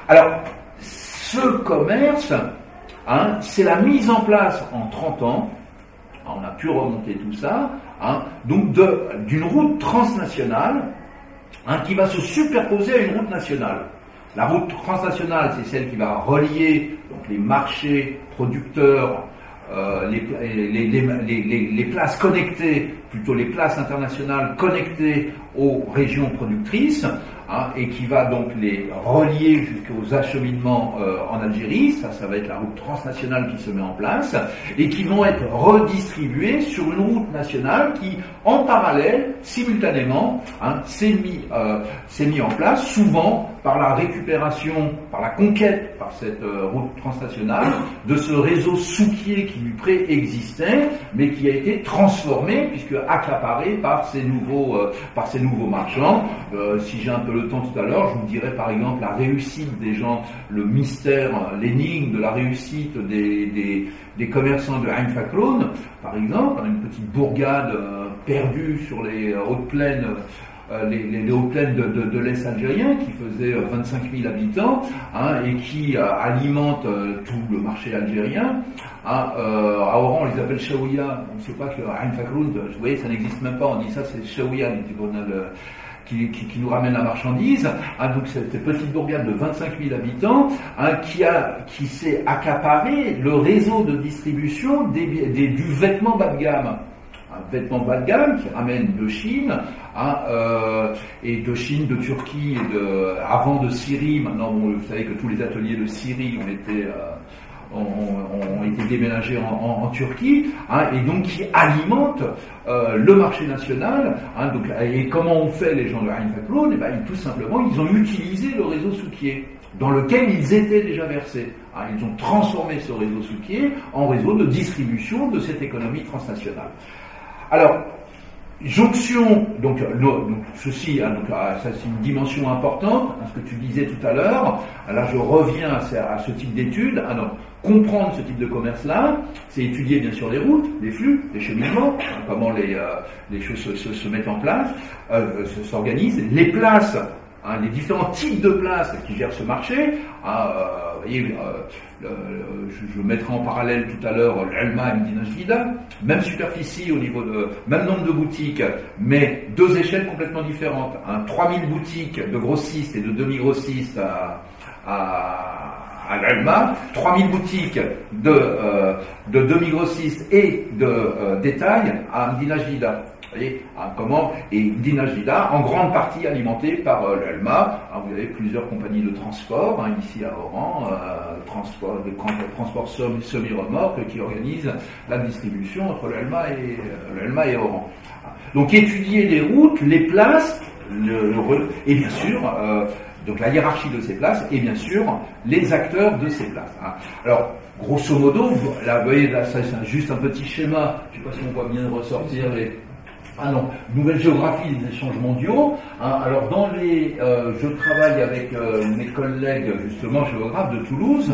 Alors, ce commerce, c'est la mise en place en 30 ans, on a pu remonter tout ça, donc d'une route transnationale qui va se superposer à une route nationale. La route transnationale, c'est celle qui va relier donc, les marchés producteurs, les places connectées, plutôt les places internationales connectées aux régions productrices, et qui va donc les relier jusqu'aux acheminements en Algérie. Ça va être la route transnationale qui se met en place, et qui vont être redistribués sur une route nationale qui, en parallèle, simultanément, s'est mis en place, souvent par la récupération, par la conquête, par cette route transnationale, de ce réseau souquier qui lui préexistait, mais qui a été transformé, puisque accaparé par ces nouveaux marchands. Si j'ai un peu le temps tout à l'heure, je vous dirais par exemple la réussite des gens, le mystère, l'énigme de la réussite des commerçants de Ain Fakloun, par exemple, une petite bourgade perdue sur les hautes plaines, les hautes plaines de l'Est algérien, qui faisait 25 000 habitants, et qui alimente tout le marché algérien. À Oran, on les appelle Chaouia. On ne sait pas que Ain Fakloun, vous voyez, ça n'existe même pas. On dit ça, c'est Chaouia, qui nous ramène la marchandise. Donc cette petite bourgade de 25 000 habitants, qui s'est accaparé le réseau de distribution du vêtement bas de gamme. Un vêtement bas de gamme qui ramène de Chine, et de Chine, de Turquie, avant de Syrie. Maintenant, vous savez que tous les ateliers de Syrie ont été déménagés en Turquie, et donc qui alimente le marché national. Et comment ont fait les gens de Ain Fakloun? Tout simplement, ils ont utilisé le réseau souquier, dans lequel ils étaient déjà versés. Ils ont transformé ce réseau souquier en réseau de distribution de cette économie transnationale. Alors, jonction, donc ceci, ça c'est une dimension importante, ce que tu disais tout à l'heure. Là, je reviens à ce type d'études. Comprendre ce type de commerce-là, c'est étudier bien sûr les routes, les flux, les cheminements, comment les choses se mettent en place, s'organisent, les places, les différents types de places qui gèrent ce marché. Vous voyez, je mettrai en parallèle tout à l'heure l'Elma et Medina Chida, même superficie au niveau même nombre de boutiques, mais deux échelles complètement différentes. 3000 boutiques de grossistes et de demi-grossistes à l'Elma, 3000 boutiques de demi-grossistes et de détail à Medina Chida. Vous voyez, et Medina Chida, en grande partie alimentée par l'Elma. Vous avez plusieurs compagnies de transport, ici à Oran, transport semi-remorque, qui organisent la distribution entre l'Elma et Oran. Donc étudier les routes, les places, et bien sûr, donc la hiérarchie de ces places, et bien sûr, les acteurs de ces places. Alors, grosso modo, là, vous voyez, là, ça c'est juste un petit schéma, je ne sais pas si on voit bien ressortir les... nouvelle géographie des échanges mondiaux. Alors je travaille avec mes collègues justement géographes de Toulouse,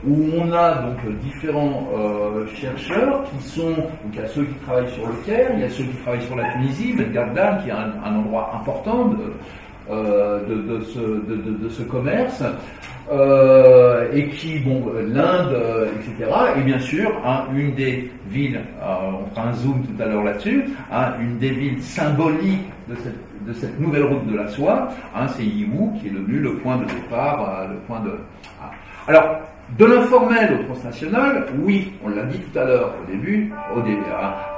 où on a donc différents chercheurs qui sont, donc il y a ceux qui travaillent sur le Caire, il y a ceux qui travaillent sur la Tunisie, Belgardan qui est un endroit important de ce commerce. Et qui, l'Inde, etc. Et bien sûr, une des villes, on fera un zoom tout à l'heure là-dessus, une des villes symboliques de cette nouvelle route de la soie, c'est Yiwu, qui est devenu le point de départ, Alors, de l'informel au transnational, oui, on l'a dit tout à l'heure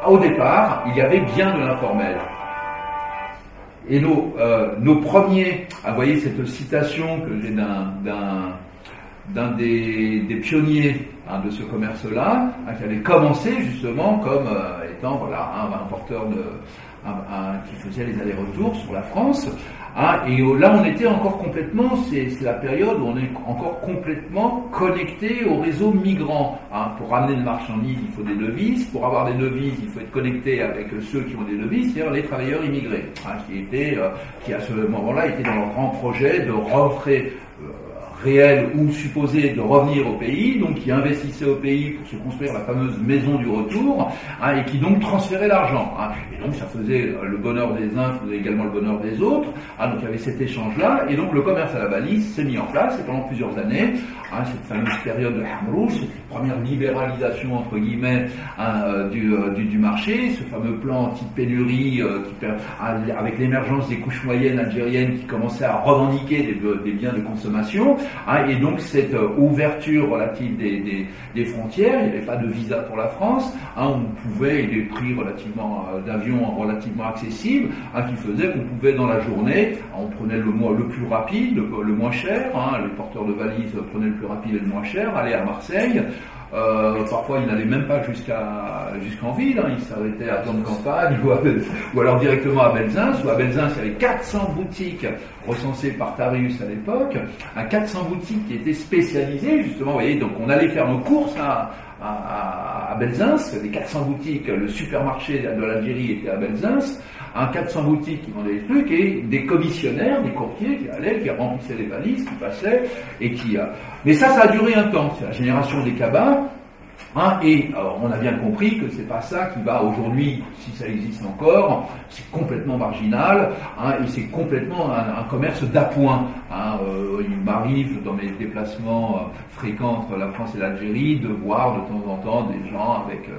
au départ, il y avait bien de l'informel. Et nos premiers, vous voyez cette citation que j'ai d'un des pionniers de ce commerce-là, qui avait commencé justement comme étant voilà, un porteur qui faisait les allers-retours sur la France. Et là, on était encore complètement, c'est la période où on est encore complètement connecté au réseau migrant. Pour ramener de marchandises, il faut des devises. Pour avoir des devises, il faut être connecté avec ceux qui ont des devises, c'est-à-dire les travailleurs immigrés, qui à ce moment-là étaient dans leur grand projet de rentrer réel ou supposé de revenir au pays, donc qui investissaient au pays pour se construire la fameuse maison du retour, et qui donc transféraient l'argent. Et donc ça faisait le bonheur des uns, faisait également le bonheur des autres. Donc il y avait cet échange-là, et donc le commerce à la valise s'est mis en place, et pendant plusieurs années, cette fameuse période de Hamrouch, cette première libéralisation entre guillemets du marché, ce fameux plan anti-pénurie avec l'émergence des couches moyennes algériennes qui commençaient à revendiquer des biens de consommation. Et donc cette ouverture relative des frontières, il n'y avait pas de visa pour la France, on pouvait, et des prix d'avion relativement accessibles, qui faisaient qu'on pouvait dans la journée, on prenait le plus rapide, le moins cher, les porteurs de valises prenaient le plus rapide et le moins cher, aller à Marseille. Parfois ils n'allaient même pas jusqu'en ville, ils s'arrêtaient à Plan de Campagne ou alors directement à Belzins, où à Belzins il y avait 400 boutiques recensées par Tarius à l'époque, 400 boutiques qui étaient spécialisées justement, vous voyez, donc on allait faire nos courses à Belzins, les 400 boutiques, le supermarché de l'Algérie était à Belzins, 400 boutiques qui vendaient des trucs et des commissionnaires, des courtiers qui allaient, qui remplissaient les valises, qui passaient et qui... Mais ça a duré un temps, c'est la génération des cabas, et on a bien compris que c'est pas ça qui va aujourd'hui, si ça existe encore, c'est complètement marginal, et c'est complètement un commerce d'appoint. Il m'arrive dans mes déplacements fréquents entre la France et l'Algérie de voir de temps en temps des gens avec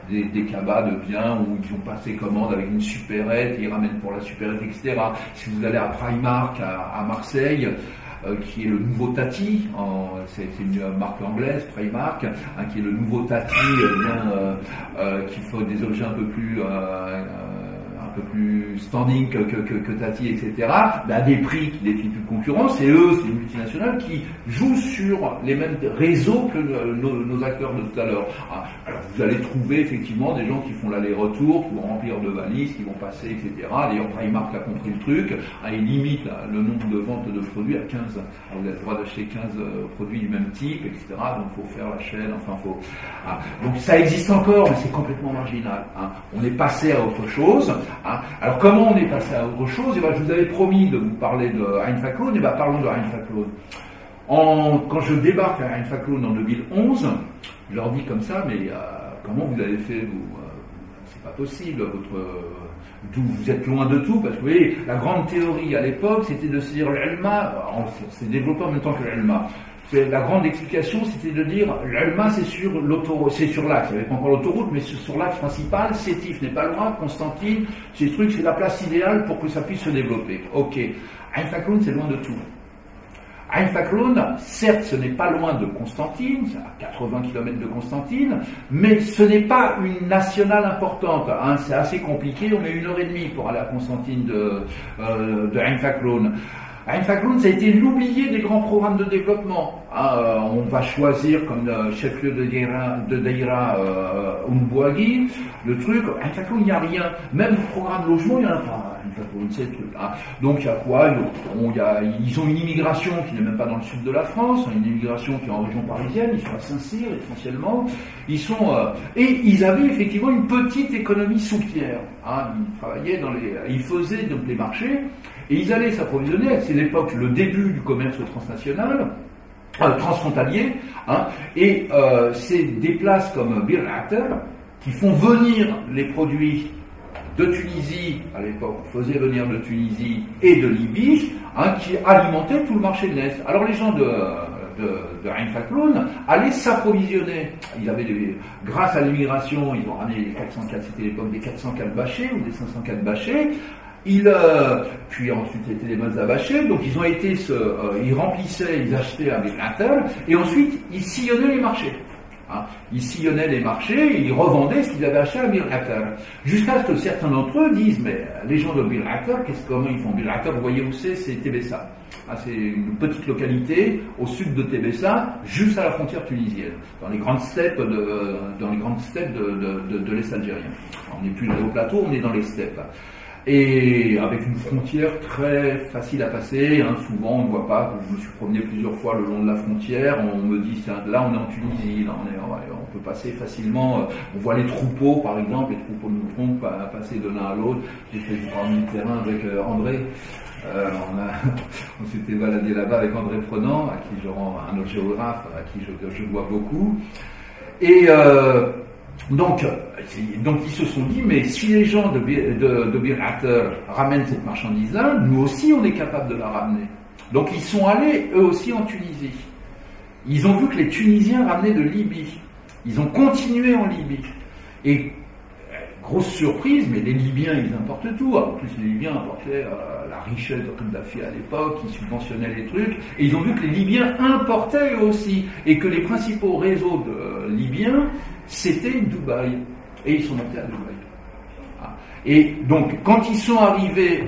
des cabas de biens où ils ont passé commande avec une supérette, et ils ramènent pour la supérette, etc. Si vous allez à Primark à Marseille, qui est le nouveau Tati, c'est une marque anglaise, Primark, qui est le nouveau Tati, qui faut des objets un peu plus standing que Tati, etc., à des prix qui défient toute concurrence, et eux, c'est une multinationale qui joue sur les mêmes réseaux que nos acteurs de tout à l'heure. Alors vous allez trouver effectivement des gens qui font l'aller-retour, qui vont remplir de valises, qui vont passer, etc. D'ailleurs, Primark a compris le truc, il limite le nombre de ventes de produits à 15. Alors, vous avez le droit d'acheter 15 produits du même type, etc. Donc il faut faire la chaîne, donc ça existe encore, mais c'est complètement marginal. On est passé à autre chose. Alors comment on est passé à autre chose? Je vous avais promis de vous parler de Ain Fakloun, parlons de Ain Fakloun. Quand je débarque à Ain Fakloun en 2011, je leur dis comme ça, mais comment vous avez fait vous? C'est pas possible, vous êtes loin de tout, parce que vous voyez, la grande théorie à l'époque, c'était de se dire l'Elma, c'est développé en même temps que l'Elma. La grande explication, c'était de dire l'Elma, c'est sur l'autoroute, c'est sur l'axe, il n'y avait pas encore l'autoroute, mais sur l'axe principal, Sétif n'est pas loin, Constantine, ces trucs, c'est la place idéale pour que ça puisse se développer. Ok. Ain Fakloun, c'est loin de tout. Ain Fakloun, certes, ce n'est pas loin de Constantine, c'est à 80 km de Constantine, mais ce n'est pas une nationale importante. C'est assez compliqué, on met 1h30 pour aller à Constantine de Ain Fakloun. Ain Fakloun, ça a été l'oublié des grands programmes de développement. On va choisir comme chef-lieu de Daïra Mbouagui, le truc. Ain Fakloun, il n'y a rien. Même le programme logement, il n'y en a pas. Ain Fakloun, c'est le truc. Donc il y a quoi? Ils ont une immigration qui n'est même pas dans le sud de la France, une immigration qui est en région parisienne, ils sont à Saint-Cyr essentiellement. Et ils avaient effectivement une petite économie soutière. Ils travaillaient ils faisaient donc les marchés. Et ils allaient s'approvisionner, c'est l'époque, le début du commerce transnational, transfrontalier, et c'est des places comme Bir Ater qui font venir les produits de Tunisie, à l'époque on faisait venir de Tunisie et de Libye, qui alimentaient tout le marché de l'Est. Alors les gens de Ain Fakloun allaient s'approvisionner. Ils avaient grâce à l'immigration, ils ont ramené les 404, c'était l'époque des 404 bâchés ou des 504 bâchés. Puis ensuite c'était les masses à bâcher, donc ils ont été, ils remplissaient, ils achetaient avec Intel, et ensuite ils sillonnaient les marchés. Ils sillonnaient les marchés et ils revendaient ce qu'ils avaient acheté à Bir Ater. Jusqu'à ce que certains d'entre eux disent, mais les gens de Bir Ater, comment ils font? Bir Ater, vous voyez où c'est TBSA. C'est une petite localité au sud de Tébessa, juste à la frontière tunisienne, dans les grandes steppes de l'Est algérien. On n'est plus dans le plateau, on est dans les steppes. Et avec une frontière très facile à passer, souvent on ne voit pas. Je me suis promené plusieurs fois le long de la frontière, on me dit là on est en Tunisie, là on peut passer facilement. On voit les troupeaux par exemple, les troupeaux de moutons passer de l'un à l'autre. J'ai fait du parmi le terrain avec André. On s'était baladé là-bas avec André Prenant, à qui je rends un autre géographe, à qui je dois beaucoup. Et donc ils se sont dit, mais si les gens de Bir Hatter ramènent cette marchandise-là, nous aussi on est capable de la ramener. Donc ils sont allés eux aussi en Tunisie. Ils ont vu que les Tunisiens ramenaient de Libye. Ils ont continué en Libye. Et grosse surprise, mais les Libyens ils importent tout. En plus les Libyens importaient la richesse de Kadhafi à l'époque, ils subventionnaient les trucs. Et ils ont vu que les Libyens importaient eux aussi. Et que les principaux réseaux libyens c'était Dubaï. Et ils sont montés à Dubaï. Et donc, quand ils sont arrivés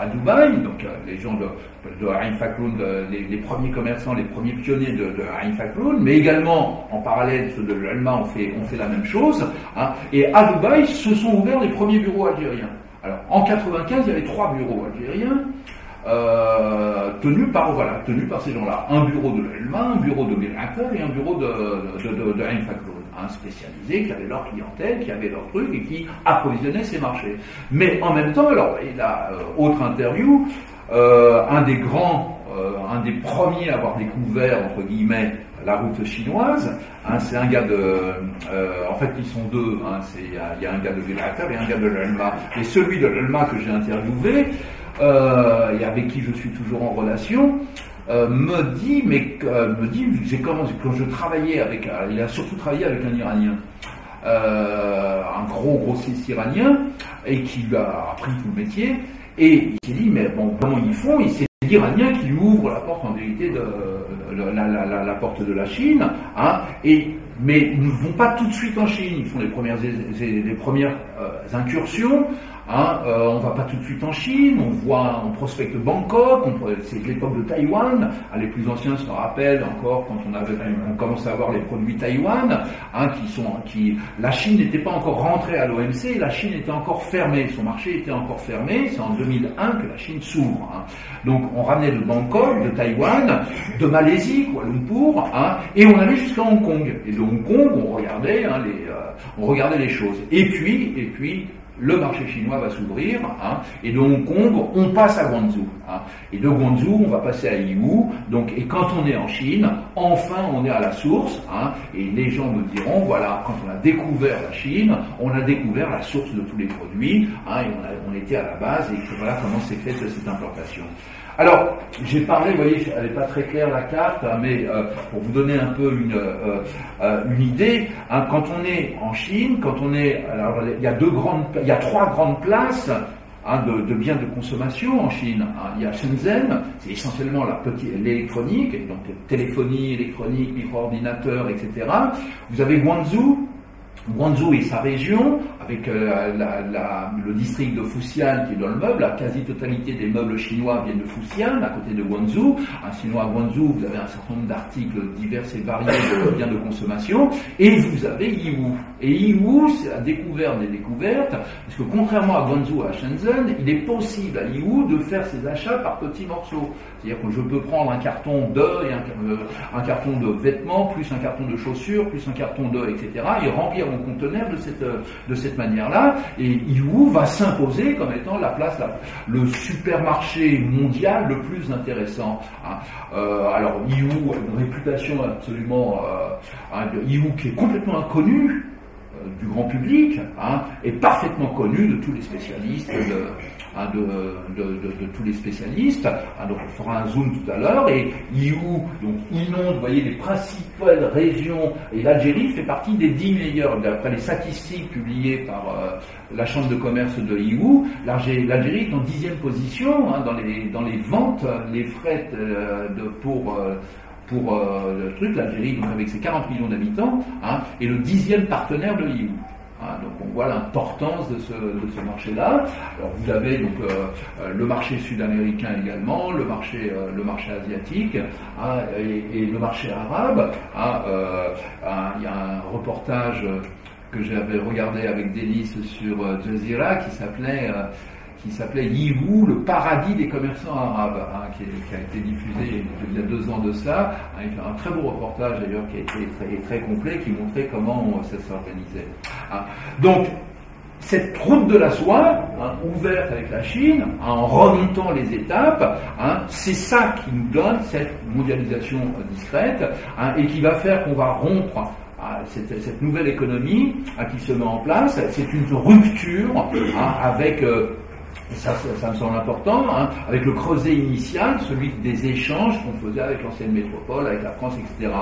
à Dubaï, donc les gens de Ain Fakloun, les premiers commerçants, les premiers pionniers de Ain Fakloun, mais également, en parallèle, ceux de l'Alma ont fait la même chose. Et à Dubaï, se sont ouverts les premiers bureaux algériens. Alors, en 95, il y avait 3 bureaux algériens. Tenus par ces gens-là. Un bureau de l'Elma, un bureau de Bir Hatter et un bureau de Ain Fakloun, spécialisés, qui avaient leur clientèle, qui avaient leur truc et qui approvisionnaient ces marchés. Mais en même temps, alors, et là, autre interview, un des premiers à avoir découvert, entre guillemets, la route chinoise, c'est un gars en fait ils sont deux, il y a un gars de Bir Hatter et un gât de l'Elma. Et celui de l'Elma que j'ai interviewé, et avec qui je suis toujours en relation, me dit, j'ai commencé, quand je travaillais avec, il a surtout travaillé avec un Iranien, un gros grossiste iranien, et qui lui a appris tout le métier, et il s'est dit, mais bon, comment ils font? Et c'est l'Iranien qui lui ouvre la porte en vérité la porte de la Chine, mais ils ne vont pas tout de suite en Chine, ils font les premières incursions. On va pas tout de suite en Chine, on prospecte Bangkok, c'est l'époque de Taïwan, les plus anciens se rappellent encore quand on commençait à avoir les produits Taïwan, la Chine n'était pas encore rentrée à l'OMC, la Chine était encore fermée, son marché était encore fermé, c'est en 2001 que la Chine s'ouvre. Donc on ramenait de Bangkok, de Taïwan, de Malaisie, Kuala Lumpur, et on allait jusqu'à Hong Kong. Et de Hong Kong, on regardait les choses. Et puis le marché chinois va s'ouvrir, et de Hong Kong, on passe à Guangzhou. Et de Guangzhou, on va passer à Yiwu. Et quand on est en Chine, enfin, on est à la source. Et les gens me diront, voilà, quand on a découvert la Chine, on a découvert la source de tous les produits, et on était à la base, et voilà comment s'est faite cette implantation. Alors, j'ai parlé, vous voyez, elle n'est pas très claire la carte, mais pour vous donner un peu une idée, quand on est en Chine, alors il y a 3 grandes places de biens de consommation en Chine. Il y a Shenzhen, c'est essentiellement l'électronique, donc téléphonie, électronique, micro-ordinateur, etc. Vous avez Guangzhou et sa région, avec le district de Fuxian qui est dans le meuble, la quasi-totalité des meubles chinois viennent de Fuxian, à côté de Guangzhou. Sinon à Guangzou, vous avez un certain nombre d'articles divers et variés de biens de consommation, et vous avez Yiwu. Et Yiwu, c'est la découverte des découvertes, parce que contrairement à Guangzou et à Shenzhen, il est possible à Yiwu de faire ses achats par petits morceaux. C'est-à-dire que je peux prendre un carton d'œufs et un carton de vêtements, plus un carton de chaussures, plus un carton d'œufs, etc., et remplir mon conteneur de cette manière-là. Et Yiwu va s'imposer comme étant le supermarché mondial le plus intéressant. Alors Yiwu a une réputation absolument, Yiwu qui est complètement inconnu du grand public, est parfaitement connu de tous les spécialistes, de tous les spécialistes. Donc on fera un zoom tout à l'heure. Et Yiwu inonde, vous voyez, les principales régions, et l'Algérie fait partie des 10 meilleurs, d'après les statistiques publiées par la chambre de commerce de Yiwu. L'Algérie est en 10e position dans les ventes, les frais pour le truc. L'Algérie, donc avec ses 40 millions d'habitants, est le 10e partenaire de Yiwu. Donc on voit l'importance de ce marché-là. Alors vous avez donc le marché sud-américain également, le marché asiatique et le marché arabe. Il y a un reportage que j'avais regardé avec délice sur Jazeera qui s'appelait Yiwu, le paradis des commerçants arabes, qui a été diffusé il y a 2 ans de ça, avec un très beau reportage d'ailleurs qui a été très complet, qui montrait comment ça s'organisait. Donc, cette route de la soie, ouverte avec la Chine, en remontant les étapes, c'est ça qui nous donne cette mondialisation discrète, et qui va faire qu'on va rompre cette nouvelle économie qui se met en place. C'est une rupture avec... ça me semble important, avec le creuset initial, celui des échanges qu'on faisait avec l'ancienne métropole, avec la France, etc.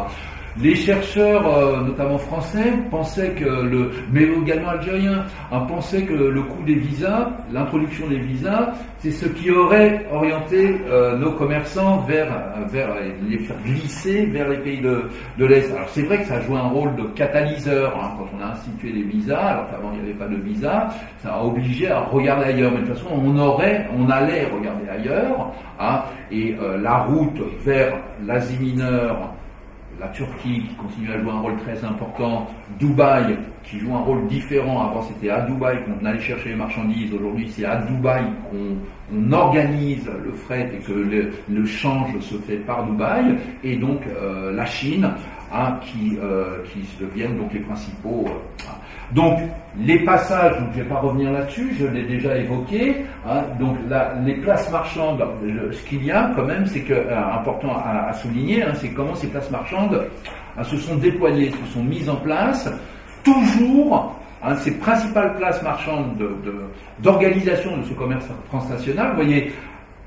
Les chercheurs, notamment français, pensaient mais également algériens, pensaient que le coût des visas, l'introduction des visas, c'est ce qui aurait orienté nos commerçants vers les faire glisser vers les pays de l'Est. Alors c'est vrai que ça joue un rôle de catalyseur quand on a institué les visas, alors qu'avant il n'y avait pas de visas, ça a obligé à regarder ailleurs. Mais de toute façon, on allait regarder ailleurs, et la route vers l'Asie mineure, la Turquie qui continue à jouer un rôle très important, Dubaï qui joue un rôle différent. Avant c'était à Dubaï qu'on allait chercher les marchandises, aujourd'hui c'est à Dubaï qu'on organise le fret et que le change se fait par Dubaï, et donc la Chine qui deviennent donc les principaux. Donc les passages, donc je ne vais pas revenir là-dessus, je l'ai déjà évoqué. Donc les places marchandes, ce qu'il y a quand même, c'est que important à souligner, c'est comment ces places marchandes se sont déployées, se sont mises en place, toujours ces principales places marchandes d'organisation de ce commerce transnational. Vous voyez,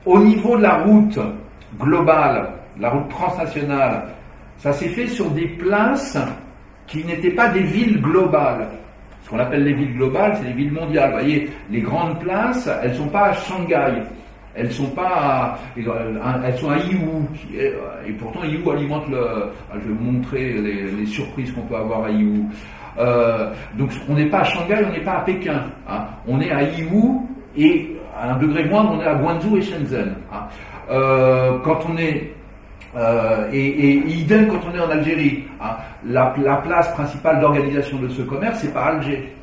au niveau de la route globale, la route transnationale, ça s'est fait sur des places qui n'étaient pas des villes globales. Ce qu'on appelle les villes globales, c'est les villes mondiales. Vous voyez, les grandes places, elles ne sont pas à Shanghai, elles sont à Yiwu, et pourtant Yiwu alimente je vais vous montrer les surprises qu'on peut avoir à Yiwu. Donc on n'est pas à Shanghai, on n'est pas à Pékin, on est à Yiwu, et à un degré moindre, on est à Guangzhou et Shenzhen. Quand on est et idem quand on est en Algérie. La place principale d'organisation de ce commerce, c'est pas Alger.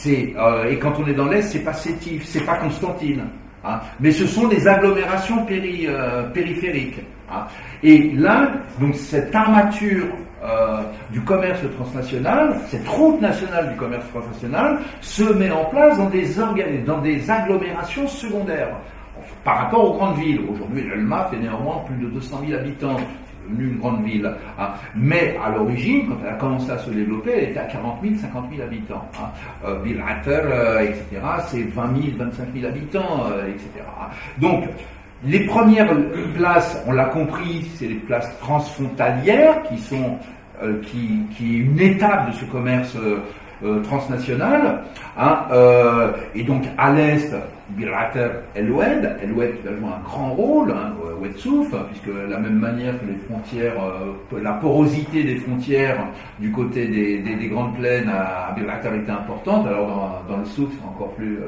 Et quand on est dans l'Est, c'est pas Sétif, c'est pas Constantine. Mais ce sont des agglomérations périphériques. Et là, donc cette armature du commerce transnational, cette route nationale du commerce transnational, se met en place dans des agglomérations secondaires. Par rapport aux grandes villes, aujourd'hui l'Elma fait néanmoins plus de 200 000 habitants, c'est devenu une grande ville. Mais à l'origine, quand elle a commencé à se développer, elle était à 40 000, 50 000 habitants. Bill Hatter, etc., c'est 20 000, 25 000 habitants, etc. Donc, les premières places, on l'a compris, c'est les places transfrontalières qui est une étape de ce commerce transnational, et donc à l'est, Birrater El-Oued qui va jouer un grand rôle, Oued Souf, puisque de la même manière que les frontières, la porosité des frontières du côté des grandes plaines à Birrater était importante, alors dans le Souf c'est encore plus,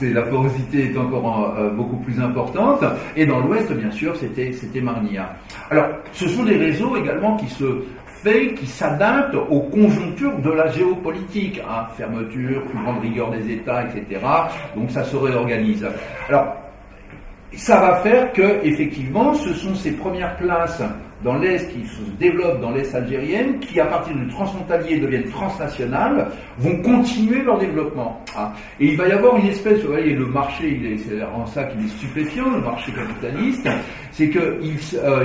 la porosité est encore beaucoup plus importante, et dans l'ouest bien sûr c'était Marnia. Alors ce sont des réseaux également qui s'adaptent aux conjonctures de la géopolitique, fermeture, plus grande rigueur des États, etc. Donc ça se réorganise. Alors, ça va faire que, effectivement, ce sont ces premières places dans l'Est qui se développent dans l'Est algérienne, qui à partir du transfrontalier deviennent transnationales, vont continuer leur développement. Et il va y avoir une espèce, vous voyez, le marché, c'est en ça qu'il est stupéfiant, le marché capitaliste, c'est que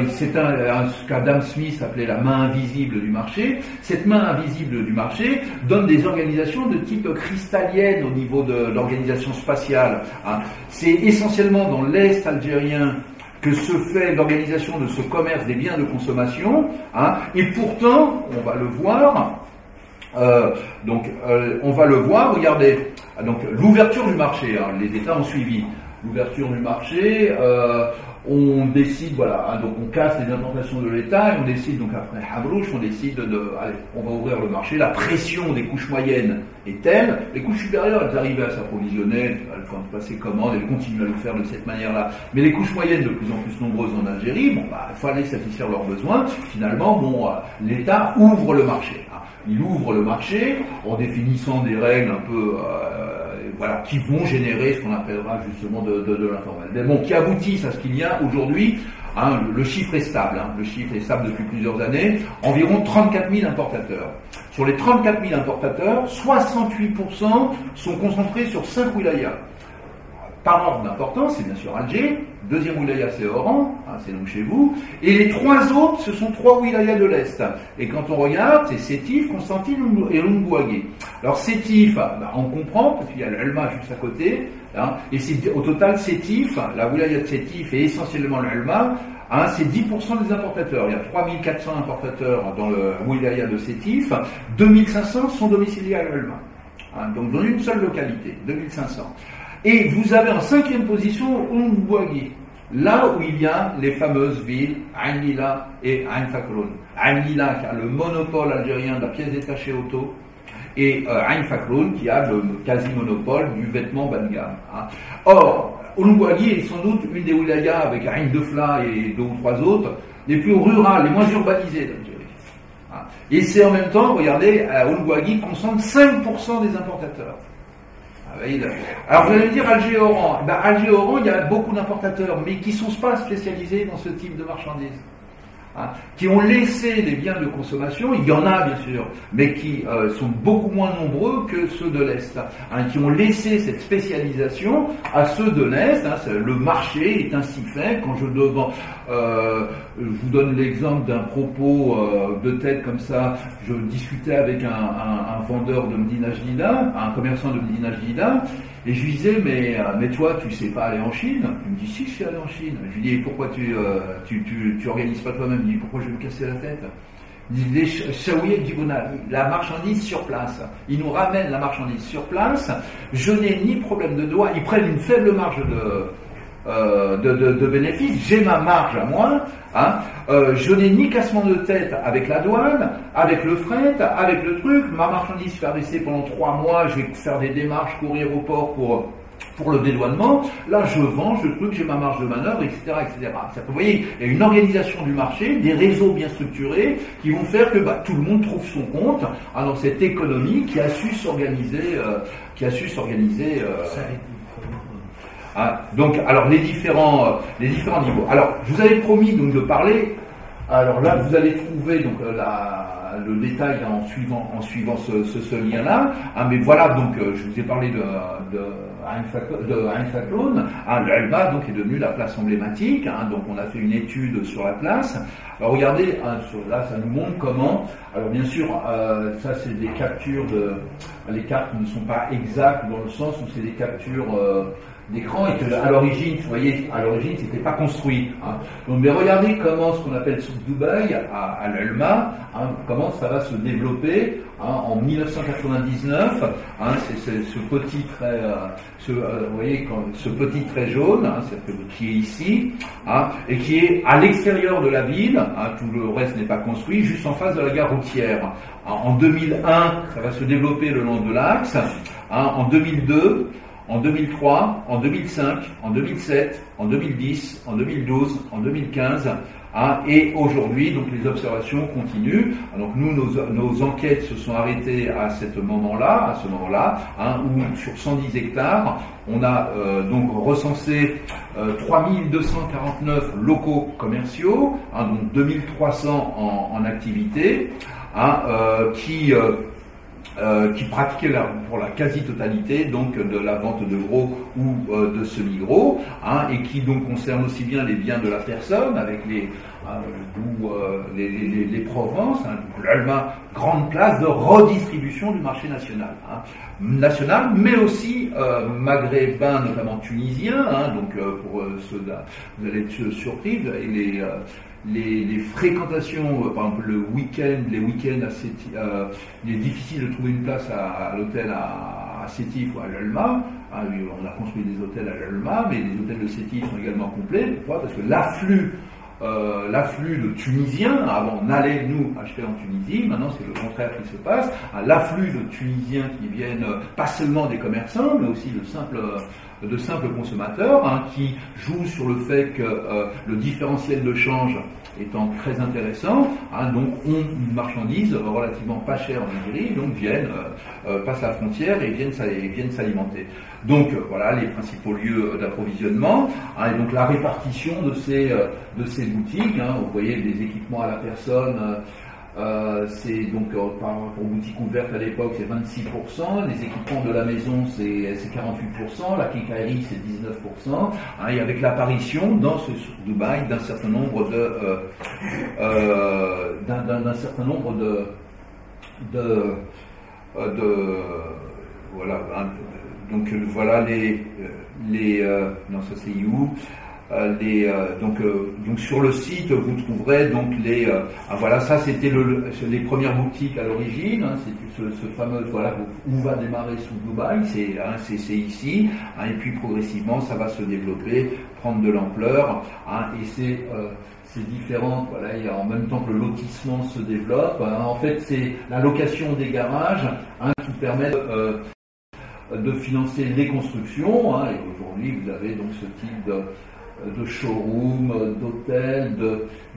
c'est ce qu'Adam Smith appelait la main invisible du marché. Cette main invisible du marché donne des organisations de type cristallienne au niveau de l'organisation spatiale. C'est essentiellement dans l'Est algérien que se fait l'organisation de ce commerce des biens de consommation, et pourtant, on va le voir, regardez, donc l'ouverture du marché, les États ont suivi l'ouverture du marché, on décide, voilà, hein, donc on casse les implantations de l'État et on décide, donc après Habrouche, on décide allez, on va ouvrir le marché, la pression des couches moyennes est telle, les couches supérieures, elles arrivaient à s'approvisionner, elles passaient commande, elles continuent à le faire de cette manière-là, mais les couches moyennes de plus en plus nombreuses en Algérie, bon, bah, il fallait satisfaire leurs besoins, finalement, bon, l'État ouvre le marché. Hein. Il ouvre le marché en définissant des règles un peu voilà, qui vont générer ce qu'on appellera justement de l'informel. Mais bon, qui aboutissent à ce qu'il y a aujourd'hui, hein, le chiffre est stable, hein, le chiffre est stable depuis plusieurs années, environ 34 000 importateurs. Sur les 34 000 importateurs, 68% sont concentrés sur 5 wilayas. Par ordre d'importance, c'est bien sûr Alger, deuxième wilaya c'est Oran, hein, c'est donc chez vous, et les 3 autres, ce sont 3 wilayas de l'Est. Et quand on regarde, c'est Sétif, Constantine et Lungouagé. Alors Sétif, bah, on comprend, parce qu'il y a l'Elma juste à côté, hein, et c'est au total Sétif, la wilaya de Sétif et essentiellement l'Elma, hein, c'est 10% des importateurs. Il y a 3400 importateurs dans le wilaya de Sétif, 2500 sont domiciliés à l'Elma, hein, donc dans une seule localité, 2500. Et vous avez en 5e position Lungouagé, là où il y a les fameuses villes Ain Lila et Ain Fakhroun. Ain Lila qui a le monopole algérien de la pièce détachée auto, et Ain Fakhroun qui a le quasi-monopole du vêtement bas de gamme. Hein. Or, Lungouagé est sans doute une des wilayas, avec Ain Defla et 2 ou 3 autres, les plus rurales, les moins urbanisées d'Algérie. Hein. Et c'est en même temps, regardez, Lungouagé concentre 5% des importateurs. Alors vous allez me dire Alger-Oran. Ben, Alger-Oran, il y a beaucoup d'importateurs, mais qui ne sont pas spécialisés dans ce type de marchandises. Hein, qui ont laissé les biens de consommation, il y en a bien sûr, mais qui sont beaucoup moins nombreux que ceux de l'Est, hein, qui ont laissé cette spécialisation à ceux de l'Est. Hein, le marché est ainsi fait. Quand je vous donne l'exemple d'un propos de tête comme ça, je discutais avec un vendeur de Medina Jdida, un commerçant de Medina Jdida, et je lui disais, mais toi, tu sais pas aller en Chine? Il me dit, si, je sais aller en Chine. Je lui dis, et pourquoi tu organises pas toi-même? Il me dit, pourquoi je vais me casser la tête? Il dit, les Chaouiers du Bouna, la marchandise sur place. Ils nous ramènent la marchandise sur place. Je n'ai ni problème de douane. Ils prennent une faible marge de bénéfices, j'ai ma marge à moi, hein, je n'ai ni cassement de tête avec la douane, avec le fret, avec le truc, ma marchandise fait rester pendant 3 mois, je vais faire des démarches, courir au port pour le dédouanement, là je vends, je truc, j'ai ma marge de manœuvre, etc. etc. Vous voyez, il y a une organisation du marché, des réseaux bien structurés qui vont faire que tout le monde trouve son compte dans cette économie qui a su s'organiser. Donc, alors les différents niveaux. Alors, je vous avais promis donc de parler. Alors là, vous allez trouver donc le détail en suivant ce lien-là. Mais voilà, donc je vous ai parlé de Ain Fakhroun. L'Elma donc est devenue la place emblématique. Donc on a fait une étude sur la place. Alors regardez, là ça nous montre comment. Alors bien sûr, ça c'est des captures les cartes ne sont pas exactes dans le sens où c'est des captures d'écran et que à l'origine, vous voyez, à l'origine, c'était pas construit. Hein. Donc, mais regardez comment ce qu'on appelle Souk Dubaï à l'Elma, comment ça va se développer en 1999. C'est ce petit trait, vous voyez, ce petit trait jaune, qui est ici, et qui est à l'extérieur de la ville. Tout le reste n'est pas construit, juste en face de la gare routière. En 2001, ça va se développer le long de l'axe. En 2002. En 2003, en 2005, en 2007, en 2010, en 2012, en 2015, et aujourd'hui, donc les observations continuent. Donc nous, nos enquêtes se sont arrêtées à ce moment-là, où sur 110 hectares, on a donc recensé 3249 locaux commerciaux, donc 2300 en activité, qui pratiquaient pour la quasi-totalité donc de la vente de gros ou de semi-gros, et qui donc concerne aussi bien les biens de la personne avec les Provences, l'Elma, grande place de redistribution du marché national, mais aussi maghrébin, notamment tunisien, donc pour ceux vous allez être surpris, et les fréquentations, par exemple les week-ends, il est difficile de trouver une place à l'hôtel à à Sétif ou à l'Alma. On a construit des hôtels à l'Alma, mais les hôtels de Sétif sont également complets. Pourquoi? Parce que l'afflux de Tunisiens, avant on allait nous acheter en Tunisie, maintenant c'est le contraire qui se passe, l'afflux de Tunisiens qui viennent pas seulement des commerçants, mais aussi de simples consommateurs, qui jouent sur le fait que le différentiel de change étant très intéressant, donc ont une marchandise relativement pas chère en Algérie, donc passent la frontière et viennent s'alimenter. Donc voilà les principaux lieux d'approvisionnement, et donc la répartition de ces boutiques, vous voyez les équipements à la personne, c'est donc pour boutique ouverte à l'époque c'est 26%, les équipements de la maison c'est 48%, la quincaillerie c'est 19%, et avec l'apparition dans ce Dubaï d'un certain nombre voilà, donc voilà non ça c'est You. Donc sur le site vous trouverez donc voilà, ça c'était les premières boutiques à l'origine, c'est ce fameux voilà où va démarrer sous Dubaï, c'est ici, et puis progressivement ça va se développer, prendre de l'ampleur, et c'est différent, voilà, il y a en même temps que le lotissement se développe, en fait c'est la location des garages qui permet de financer les constructions, et aujourd'hui vous avez donc ce type de showroom, d'hôtels,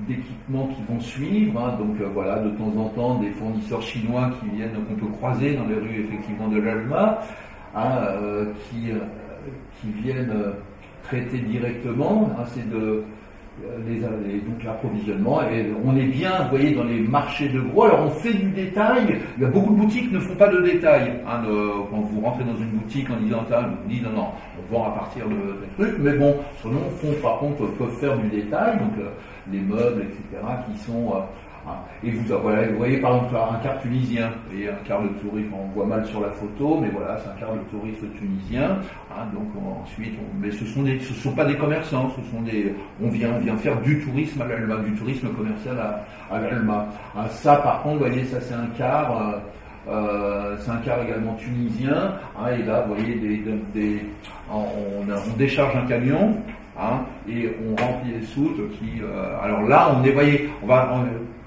d'équipements qui vont suivre, donc voilà, de temps en temps des fournisseurs chinois qu'on peut croiser dans les rues effectivement de l'Alma, qui viennent traiter directement, donc l'approvisionnement, et on est bien, vous voyez, dans les marchés de gros. Alors on fait du détail, il y a beaucoup de boutiques qui ne font pas de détail, quand vous rentrez dans une boutique en disant vous dites non, on vend à partir de trucs, mais bon, sur nos fonds par contre peuvent faire du détail, donc les meubles, etc., qui sont et vous voyez par exemple un quart tunisien, et un quart de touriste, on voit mal sur la photo, mais voilà, c'est un quart de touriste tunisien, donc ensuite, mais ce sont pas des commerçants, on vient faire du tourisme à l'Alma, du tourisme commercial à l'Alma. Ça par contre, vous voyez, ça c'est un quart également tunisien, et là, vous voyez, on décharge un camion, et on remplit les soutes alors là,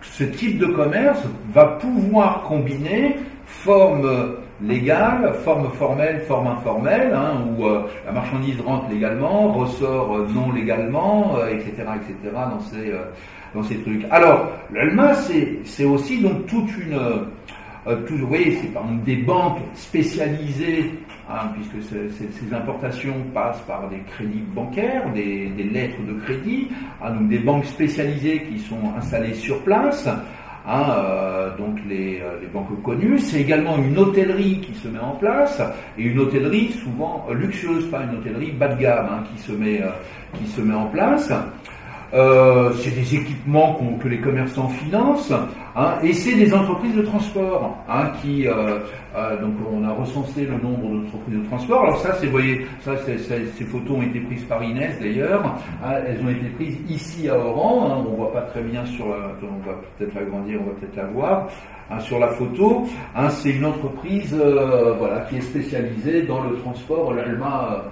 ce type de commerce va pouvoir combiner forme légale, forme formelle, forme informelle, où la marchandise rentre légalement, ressort non légalement, etc., dans ces trucs. Alors, l'Alma, c'est aussi donc vous voyez, c'est par exemple des banques spécialisées, puisque ces importations passent par des crédits bancaires, des lettres de crédit, donc des banques spécialisées qui sont installées sur place, donc les banques connues. C'est également une hôtellerie qui se met en place, et une hôtellerie souvent luxueuse, pas une hôtellerie bas de gamme, qui se met en place. C'est des équipements que les commerçants financent, et c'est des entreprises de transport, donc on a recensé le nombre d'entreprises de transport. Alors ça, vous voyez, ces photos ont été prises par Inès d'ailleurs, elles ont été prises ici à Oran, on voit pas très bien on va peut-être l'agrandir, on va peut-être la voir. Sur la photo, c'est une entreprise qui est spécialisée dans le transport, l'Alma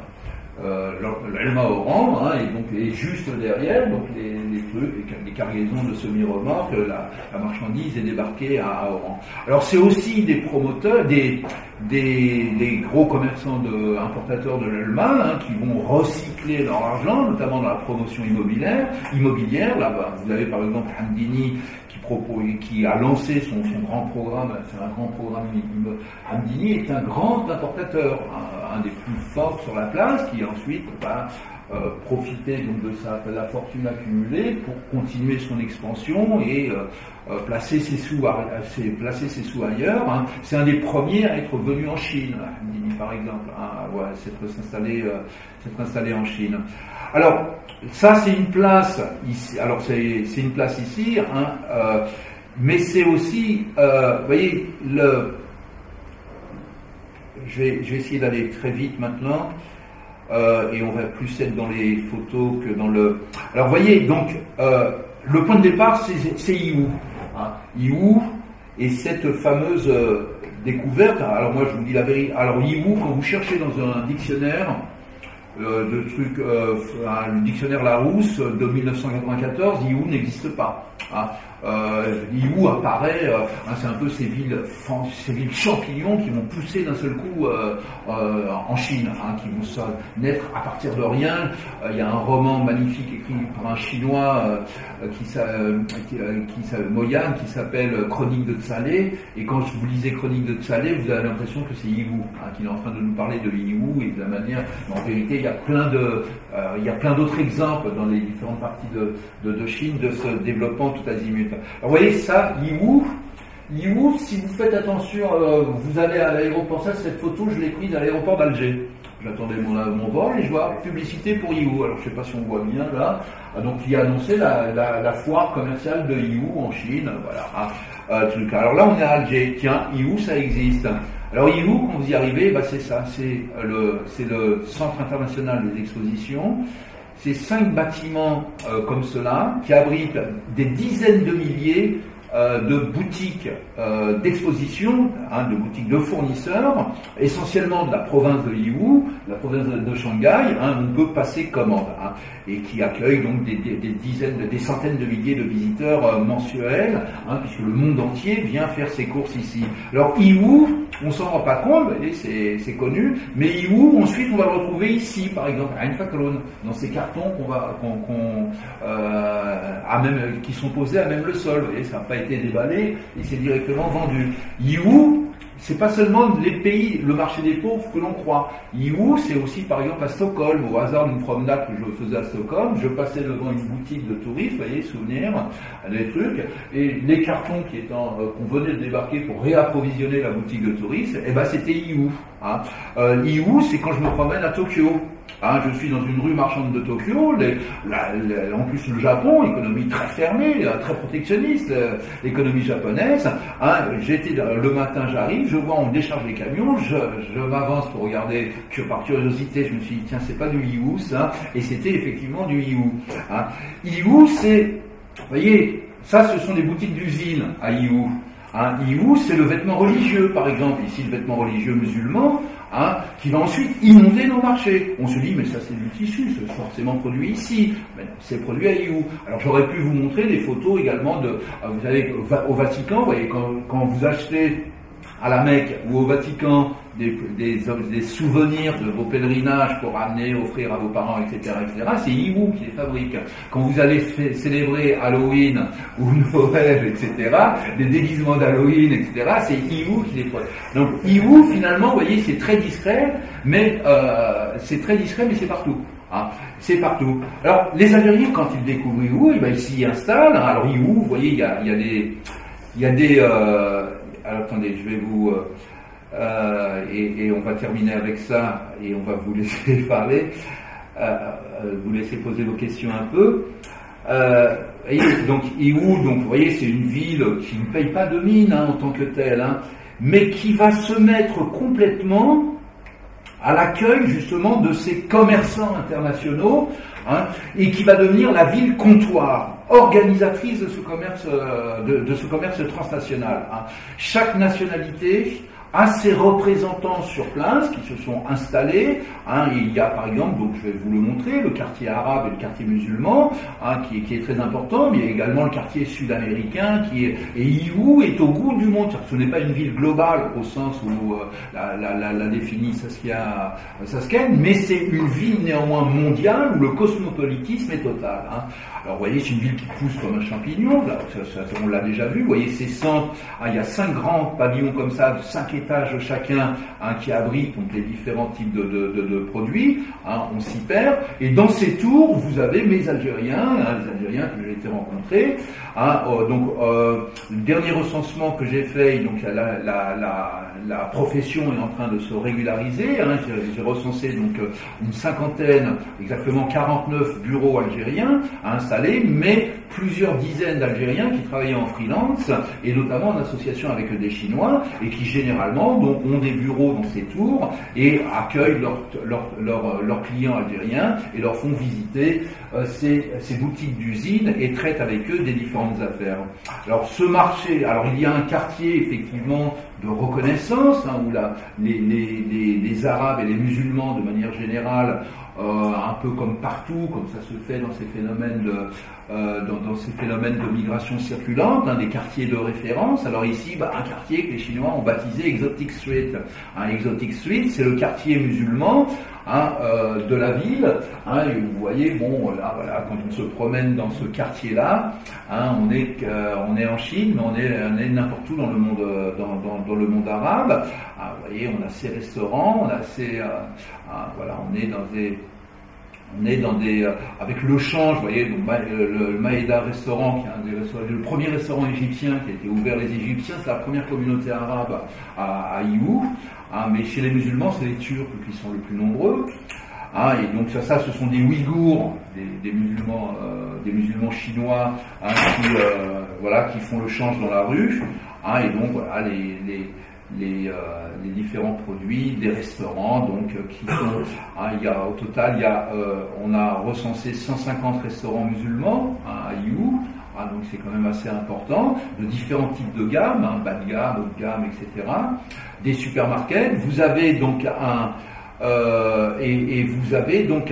Oran, et donc et juste derrière, donc les trucs, les cargaisons de semi-remorques, la marchandise est débarquée à Oran. Alors c'est aussi des promoteurs, des gros commerçants importateurs de l'Alma, qui vont recycler leur argent, notamment dans la promotion immobilière. Là, vous avez par exemple Hamdini qui a lancé son grand programme, c'est un grand programme. Hamdini est un grand importateur, un des plus forts sur la place, qui ensuite va profiter donc de la fortune accumulée pour continuer son expansion et placer ses sous ailleurs. C'est un des premiers à être venu en Chine, Hamdini par exemple, s'être installé en Chine. Alors, ça c'est une place ici. Alors c'est une place ici, mais c'est aussi, vous voyez, je vais essayer d'aller très vite maintenant, et on va plus être dans les photos que dans le. Alors, vous voyez, donc le point de départ c'est You. You, Et cette fameuse découverte, alors moi je vous dis la vérité, alors Yiwu, quand vous cherchez dans un dictionnaire, le dictionnaire Larousse de 1994, Yiwu n'existe pas. Hein. Yiwu apparaît, c'est un peu ces villes champignons qui vont pousser d'un seul coup en Chine, hein, qui vont naître à partir de rien. Il y a un roman magnifique écrit par un Chinois Moyan, qui s'appelle Chronique de Tsalé, et quand vous lisez Chronique de Tsalé, vous avez l'impression que c'est Yiwu, hein, qu'il est en train de nous parler de Yiwu et de la manière. Mais en vérité, il y a plein d'autres exemples dans les différentes parties de Chine de ce développement tout azimut. Alors, vous voyez ça, Yiwu, si vous faites attention, vous allez à l'aéroport, cette photo, je l'ai prise à l'aéroport d'Alger. J'attendais mon vol et je vois publicité pour Yiwu. Alors je ne sais pas si on voit bien là. Donc il a annoncé la foire commerciale de Yiwu en Chine. Voilà. Alors là on est à Alger. Tiens, Yiwu ça existe. Alors Yiwu, quand vous y arrivez, c'est ça. C'est le Centre international des expositions. C'est 5 bâtiments comme cela qui abritent des dizaines de milliers de boutiques d'exposition, hein, de boutiques de fournisseurs, essentiellement de la province de Yiwu, la province de Shanghai, hein, où on peut passer commande, hein, et qui accueille donc des centaines de milliers de visiteurs mensuels, hein, puisque le monde entier vient faire ses courses ici. Alors Yiwu, on s'en rend pas compte, c'est connu, mais Yiwu, ensuite on va le retrouver ici, par exemple, à Einfaklon, dans ces cartons qui sont posés à même le sol. Vous voyez, ça n'a pas été déballé et c'est directement vendu. Yiwu, c'est pas seulement le marché des pauvres que l'on croit. Yiwu, c'est aussi par exemple à Stockholm, au hasard d'une promenade que je faisais à Stockholm, je passais devant une boutique de touristes, vous voyez, souvenirs, des trucs, et les cartons qu'on venait de débarquer pour réapprovisionner la boutique de touristes, c'était Yiwu. Hein. Yiwu, c'est quand je me promène à Tokyo. Hein, je suis dans une rue marchande de Tokyo, en plus le Japon, économie très fermée, très protectionniste, l'économie japonaise. Hein, le matin j'arrive, je vois on décharge les camions, je m'avance pour regarder, par curiosité, je me suis dit tiens c'est pas du Yiwu ça, et c'était effectivement du Yiwu. Hein. Yiwu c'est, vous voyez, ça ce sont des boutiques d'usine à Yiwu. Hein, Yiwu, c'est le vêtement religieux, par exemple, ici le vêtement religieux musulman, hein, qui va ensuite inonder nos marchés. On se dit, mais ça c'est du tissu, c'est forcément produit ici, mais c'est produit à Yiwu. Alors j'aurais pu vous montrer des photos également vous savez, au Vatican, vous voyez, quand vous achetez à la Mecque ou au Vatican des souvenirs de vos pèlerinages pour amener, offrir à vos parents, etc., c'est Yiwu qui les fabrique. Quand vous allez célébrer Halloween ou Noël, etc., des déguisements d'Halloween, etc., c'est Yiwu qui les fait. Donc Yiwu, finalement, vous voyez, c'est très discret, mais c'est partout. Hein, c'est partout. Alors, les Algériens, quand ils découvrent Yiwu, ils s'y installent. Alors Yiwu, vous voyez, il y a des alors attendez, je vais vous et on va terminer avec ça et on va vous laisser parler, vous laisser poser vos questions un peu. Donc Yiwu, donc vous voyez, c'est une ville qui ne paye pas de mine en tant que telle, hein, mais qui va se mettre complètement à l'accueil justement de ces commerçants internationaux, hein, et qui va devenir la ville comptoir, organisatrice de ce commerce transnational. Hein. Chaque nationalité a ses représentants sur place qui se sont installés. Hein, il y a par exemple, donc je vais vous le montrer, le quartier arabe et le quartier musulman, hein, qui est très important, mais il y a également le quartier sud-américain et Yiwu est au bout du monde. Ce n'est pas une ville globale au sens où la définit Saskia Saskane, mais c'est une ville néanmoins mondiale où le cosmopolitisme est total. Hein. Alors vous voyez, c'est une ville qui pousse comme un champignon, là, on l'a déjà vu, vous voyez ces centres, hein, il y a 5 grands pavillons comme ça, de 5 étages chacun, hein, qui abritent donc les différents types de produits, hein, on s'y perd, et dans ces tours, vous avez mes Algériens, hein, les Algériens que j'ai été rencontrés, hein, le dernier recensement que j'ai fait, donc la profession est en train de se régulariser, hein, j'ai recensé donc une cinquantaine, exactement 49 bureaux algériens, hein, mais plusieurs dizaines d'Algériens qui travaillaient en freelance et notamment en association avec des Chinois et qui généralement généralement, donc ont des bureaux dans ces tours et accueillent leurs clients algériens et leur font visiter ces boutiques d'usines et traitent avec eux des différentes affaires. Alors ce marché, alors il y a un quartier effectivement de reconnaissance, hein, où les Arabes et les musulmans de manière générale, un peu comme partout, comme ça se fait dans ces phénomènes dans ces phénomènes de migration circulante, hein, des quartiers de référence. Alors ici, un quartier que les Chinois ont baptisé Exotic Street. Exotic Street, c'est le quartier musulman de la ville. Et vous voyez, bon, là, voilà, quand on se promène dans ce quartier-là, on est en Chine, mais on est n'importe où dans le monde, dans le monde arabe. Vous voyez, on a ces restaurants, on a ces, voilà, on est dans des avec le change, vous voyez, donc le Maïda restaurant, qui est un des restaurants, le premier restaurant égyptien qui a été ouvert les Égyptiens, c'est la première communauté arabe à Yiwu, mais chez les musulmans, c'est les Turcs qui sont les plus nombreux. Et donc ça, ce sont des Ouïghours, des musulmans chinois, qui font le change dans la rue. Et donc voilà les différents produits des restaurants, donc qui sont, au total, on a recensé 150 restaurants musulmans à Yiwu, donc c'est quand même assez important, de différents types de gammes, bas de gamme, haut de gamme, etc. Des supermarkets. Vous avez donc et vous avez donc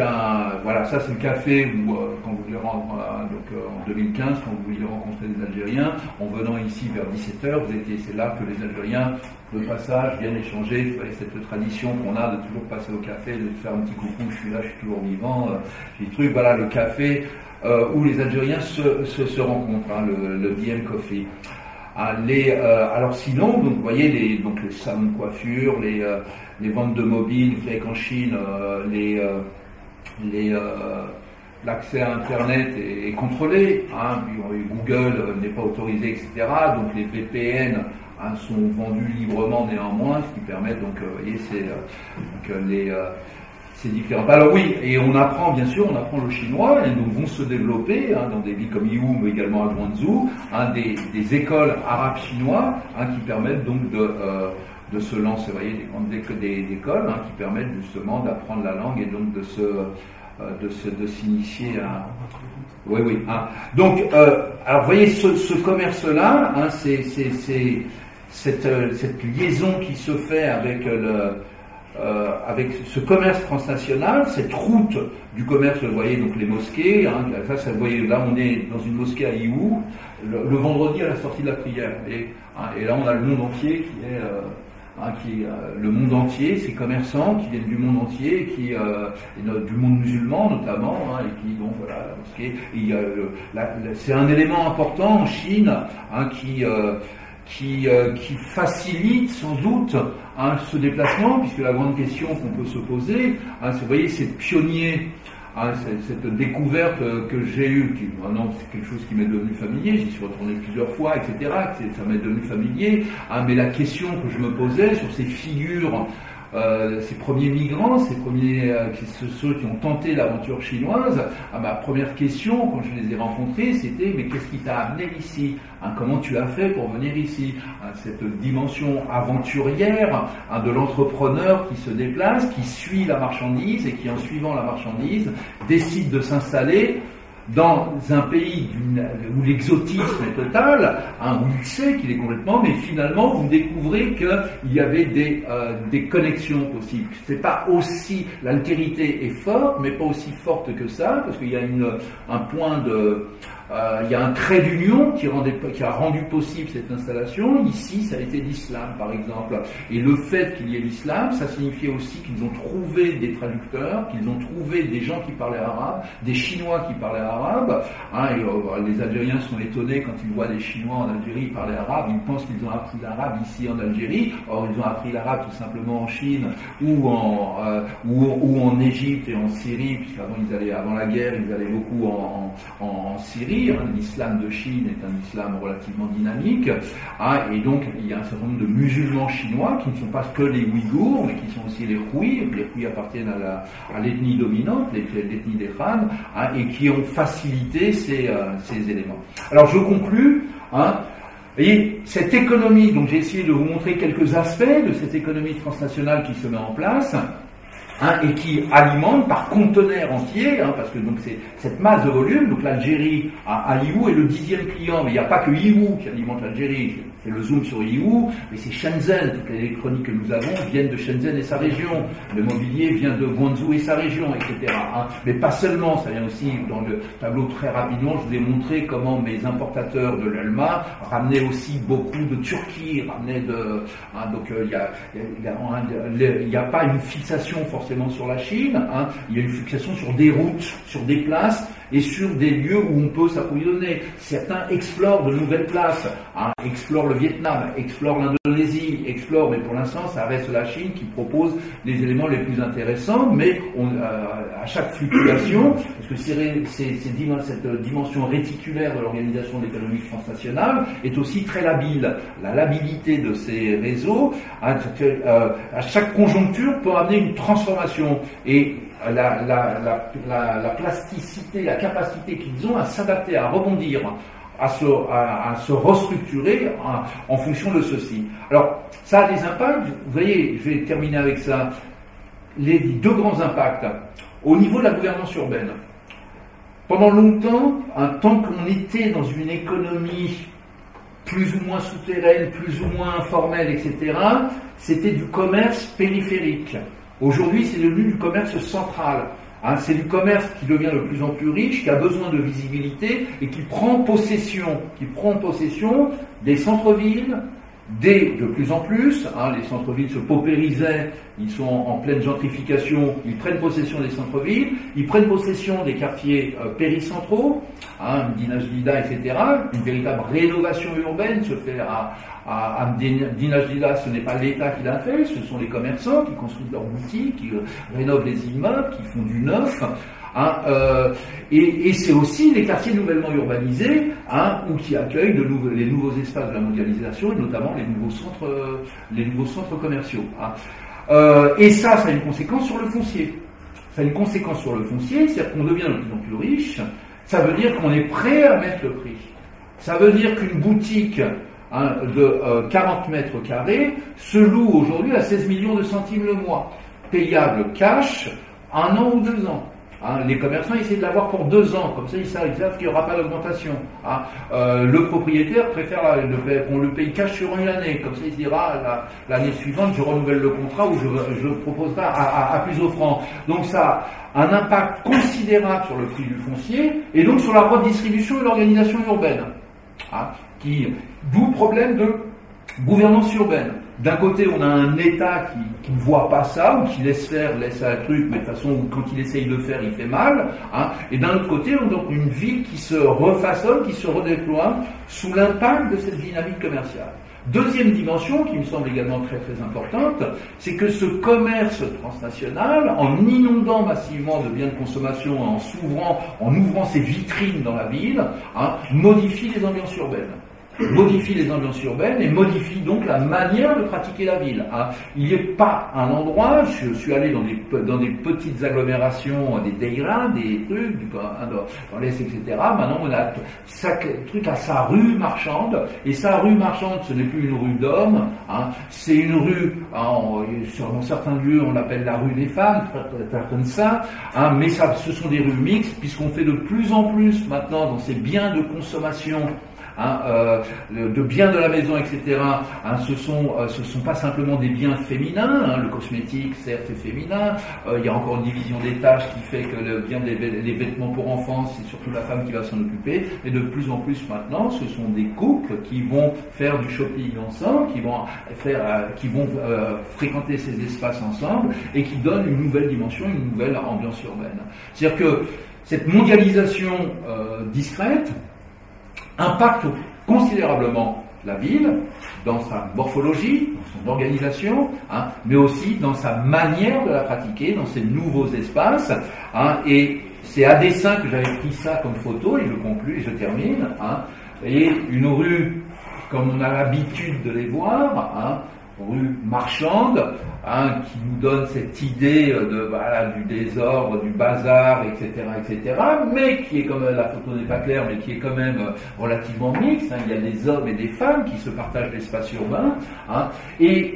voilà, ça c'est le café où quand vous voulez en 2015, quand vous vouliez rencontrer des Algériens, en venant ici vers 17h, c'est là que les Algériens de passage viennent échanger. Vous voyez, cette tradition qu'on a de toujours passer au café, de faire un petit coucou, je suis là, je suis toujours vivant, des trucs, voilà, le café où les Algériens se rencontrent, le DM Coffee. Alors sinon, donc vous voyez les salons de coiffure, les ventes de mobiles, vous savez qu'en Chine, l'accès à Internet est contrôlé, Google n'est pas autorisé, etc. Donc les VPN sont vendus librement néanmoins, ce qui permet donc, vous voyez, c'est différent. Alors oui, et on apprend le chinois, et donc vont se développer dans des villes comme Yiwu, mais également à Guangzhou, des écoles arabes chinois qui permettent donc de se lancer, vous voyez, des écoles qui permettent justement d'apprendre la langue et donc de s'initier à... Oui. Donc, alors vous voyez, ce commerce-là, c'est cette liaison qui se fait avec ce commerce transnational, cette route du commerce, vous voyez, donc les mosquées, vous voyez, là on est dans une mosquée à Yiwu, le vendredi à la sortie de la prière, et là on a le monde entier le monde entier, ces commerçants qui viennent du monde entier, du monde musulman notamment, et qui, donc voilà, la mosquée, c'est un élément important en Chine, qui facilite sans doute ce déplacement, puisque la grande question qu'on peut se poser, vous voyez, c'est pionnier, cette découverte que j'ai eue, qui maintenant c'est quelque chose qui m'est devenu familier, j'y suis retourné plusieurs fois, etc., ça m'est devenu familier, mais la question que je me posais sur ces figures, ces premiers migrants, ceux qui ont tenté l'aventure chinoise, ma première question quand je les ai rencontrés, c'était mais qu'est-ce qui t'a amené ici, comment tu as fait pour venir ici, cette dimension aventurière de l'entrepreneur qui se déplace, qui suit la marchandise et qui en suivant la marchandise décide de s'installer dans un pays où l'exotisme est total, où il sait qu'il est complètement, mais finalement vous découvrez qu'il y avait des connexions possibles. C'est pas aussi, l'altérité est forte, mais pas aussi forte que ça, parce qu'il y a il y a un trait d'union qui a rendu possible cette installation. Ici, ça a été l'islam, par exemple. Et le fait qu'il y ait l'islam, ça signifiait aussi qu'ils ont trouvé des traducteurs, qu'ils ont trouvé des gens qui parlaient arabe, des Chinois qui parlaient arabe. Les Algériens sont étonnés quand ils voient des Chinois en Algérie parler arabe. Ils pensent qu'ils ont appris l'arabe ici en Algérie. Or, ils ont appris l'arabe tout simplement en Chine ou en Égypte et en Syrie, puisqu'avant avant la guerre, ils allaient beaucoup en Syrie. L'islam de Chine est un islam relativement dynamique, et donc il y a un certain nombre de musulmans chinois qui ne sont pas que les Ouïghours, mais qui sont aussi les Hui. Les Hui appartiennent à l'ethnie dominante, l'ethnie des Han, et qui ont facilité ces éléments. Alors je conclus, voyez, cette économie, donc j'ai essayé de vous montrer quelques aspects de cette économie transnationale qui se met en place, et qui alimente par conteneurs entiers, parce que donc c'est cette masse de volume. Donc l'Algérie à Yiwu est le 10e client, mais il n'y a pas que Yiwu qui alimente l'Algérie. J'ai fait le zoom sur Yiwu, mais c'est Shenzhen. Toute l'électronique que nous avons viennent de Shenzhen et sa région. Le mobilier vient de Guangzhou et sa région, etc. Mais pas seulement, ça vient aussi dans le tableau très rapidement. Je vous ai montré comment mes importateurs de l'ELMA ramenaient aussi beaucoup de Turquie, ramenaient de. Donc il n'y a pas une fixation forcément sur la Chine, il y a une fixation sur des routes, sur des places et sur des lieux où on peut s'approvisionner. Certains explorent de nouvelles places, explorent le Vietnam, explorent l'Indonésie, explorent, mais pour l'instant ça reste la Chine qui propose les éléments les plus intéressants, mais à chaque fluctuation, parce que cette dimension réticulaire de l'organisation de l'économie transnationale est aussi très labile. La labilité de ces réseaux, à chaque conjoncture peut amener une transformation, et la plasticité, la capacité qu'ils ont à s'adapter, à rebondir, à se restructurer en fonction de ceci. Alors, ça a des impacts, vous voyez, je vais terminer avec ça, les deux grands impacts. Au niveau de la gouvernance urbaine, pendant longtemps, tant qu'on était dans une économie plus ou moins souterraine, plus ou moins informelle, etc., c'était du commerce périphérique. Aujourd'hui, c'est devenu du commerce central. C'est du commerce qui devient de plus en plus riche, qui a besoin de visibilité et qui prend possession des centres-villes, de plus en plus. Les centres-villes se paupérisaient, ils sont en pleine gentrification, ils prennent possession des centres-villes, ils prennent possession des quartiers péricentraux, Medina Jdida, etc. Une véritable rénovation urbaine se fait à Medina Jdida. Ce n'est pas l'État qui l'a fait, ce sont les commerçants qui construisent leurs boutiques, qui rénovent les immeubles, qui font du neuf. Et c'est aussi les quartiers nouvellement urbanisés, ou qui accueillent les nouveaux espaces de la mondialisation, et notamment les nouveaux centres commerciaux. Et ça a une conséquence sur le foncier. Ça a une conséquence sur le foncier, c'est-à-dire qu'on devient de plus en plus riche. Ça veut dire qu'on est prêt à mettre le prix. Ça veut dire qu'une boutique de 40 mètres carrés se loue aujourd'hui à 16 millions de centimes le mois, payable cash, 1 an ou 2 ans. Les commerçants essaient de l'avoir pour 2 ans, comme ça ils savent qu'il n'y aura pas d'augmentation. Le propriétaire préfère qu'on le paye cash sur une année, comme ça il se dira l'année suivante je renouvelle le contrat ou je proposerai à plus offrant. Donc ça a un impact considérable sur le prix du foncier et donc sur la redistribution et l'organisation urbaine. D'où le problème de gouvernance urbaine. D'un côté, on a un État qui ne voit pas ça, ou qui laisse un truc, mais de toute façon, quand il essaye de faire, il fait mal. Et d'un autre côté, on a donc une ville qui se refaçonne, qui se redéploie sous l'impact de cette dynamique commerciale. Deuxième dimension, qui me semble également très très importante, c'est que ce commerce transnational, en inondant massivement de biens de consommation, en ouvrant ses vitrines dans la ville, modifie les ambiances urbaines. Modifie les ambiances urbaines et modifie donc la manière de pratiquer la ville. Il n'y a pas un endroit, je suis allé dans des petites agglomérations, des daïras, des trucs, dans l'Est, etc. Maintenant, on a chaque truc à sa rue marchande, et sa rue marchande, ce n'est plus une rue d'hommes, c'est une rue, dans certains lieux, on l'appelle la rue des femmes, comme ça, mais ce sont des rues mixtes, puisqu'on fait de plus en plus maintenant dans ces biens de consommation, de biens de la maison, etc. Ce sont pas simplement des biens féminins. Le cosmétique, certes, est féminin. Il y a encore une division des tâches qui fait que les vêtements pour enfants, c'est surtout la femme qui va s'en occuper. Et de plus en plus maintenant, ce sont des couples qui vont faire du shopping ensemble, qui vont fréquenter ces espaces ensemble et qui donnent une nouvelle dimension, une nouvelle ambiance urbaine. C'est-à-dire que cette mondialisation discrète impacte considérablement la ville dans sa morphologie, dans son organisation, mais aussi dans sa manière de la pratiquer, dans ses nouveaux espaces. Et c'est à dessein que j'avais pris ça comme photo, et je conclue et je termine. Vous voyez, une rue comme on a l'habitude de les voir, rue marchande, hein, qui nous donne cette idée du désordre, du bazar, etc., mais qui est quand même, la photo n'est pas claire, mais qui est quand même relativement mixte, hein. Il y a des hommes et des femmes qui se partagent l'espace urbain, hein, et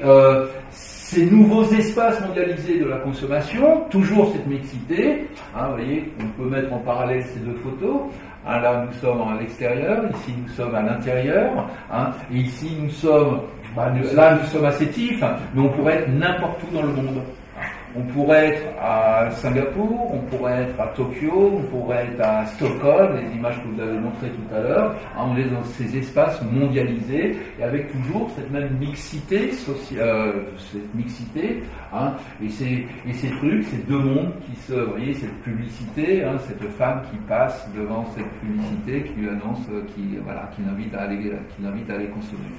ces nouveaux espaces mondialisés de la consommation, toujours cette mixité, hein, vous voyez, on peut mettre en parallèle ces deux photos. Hein, là, nous sommes à l'extérieur, ici, nous sommes à l'intérieur, hein, et ici, nous sommes à Sétif, mais on pourrait être n'importe où dans le monde. On pourrait être à Singapour, on pourrait être à Tokyo, on pourrait être à Stockholm, les images que vous avez montrées tout à l'heure. Hein, on est dans ces espaces mondialisés et avec toujours cette même mixité, hein, et ces trucs, ces deux mondes qui vous voyez, cette publicité, hein, cette femme qui passe devant cette publicité qui lui annonce, qui l'invite à aller consommer.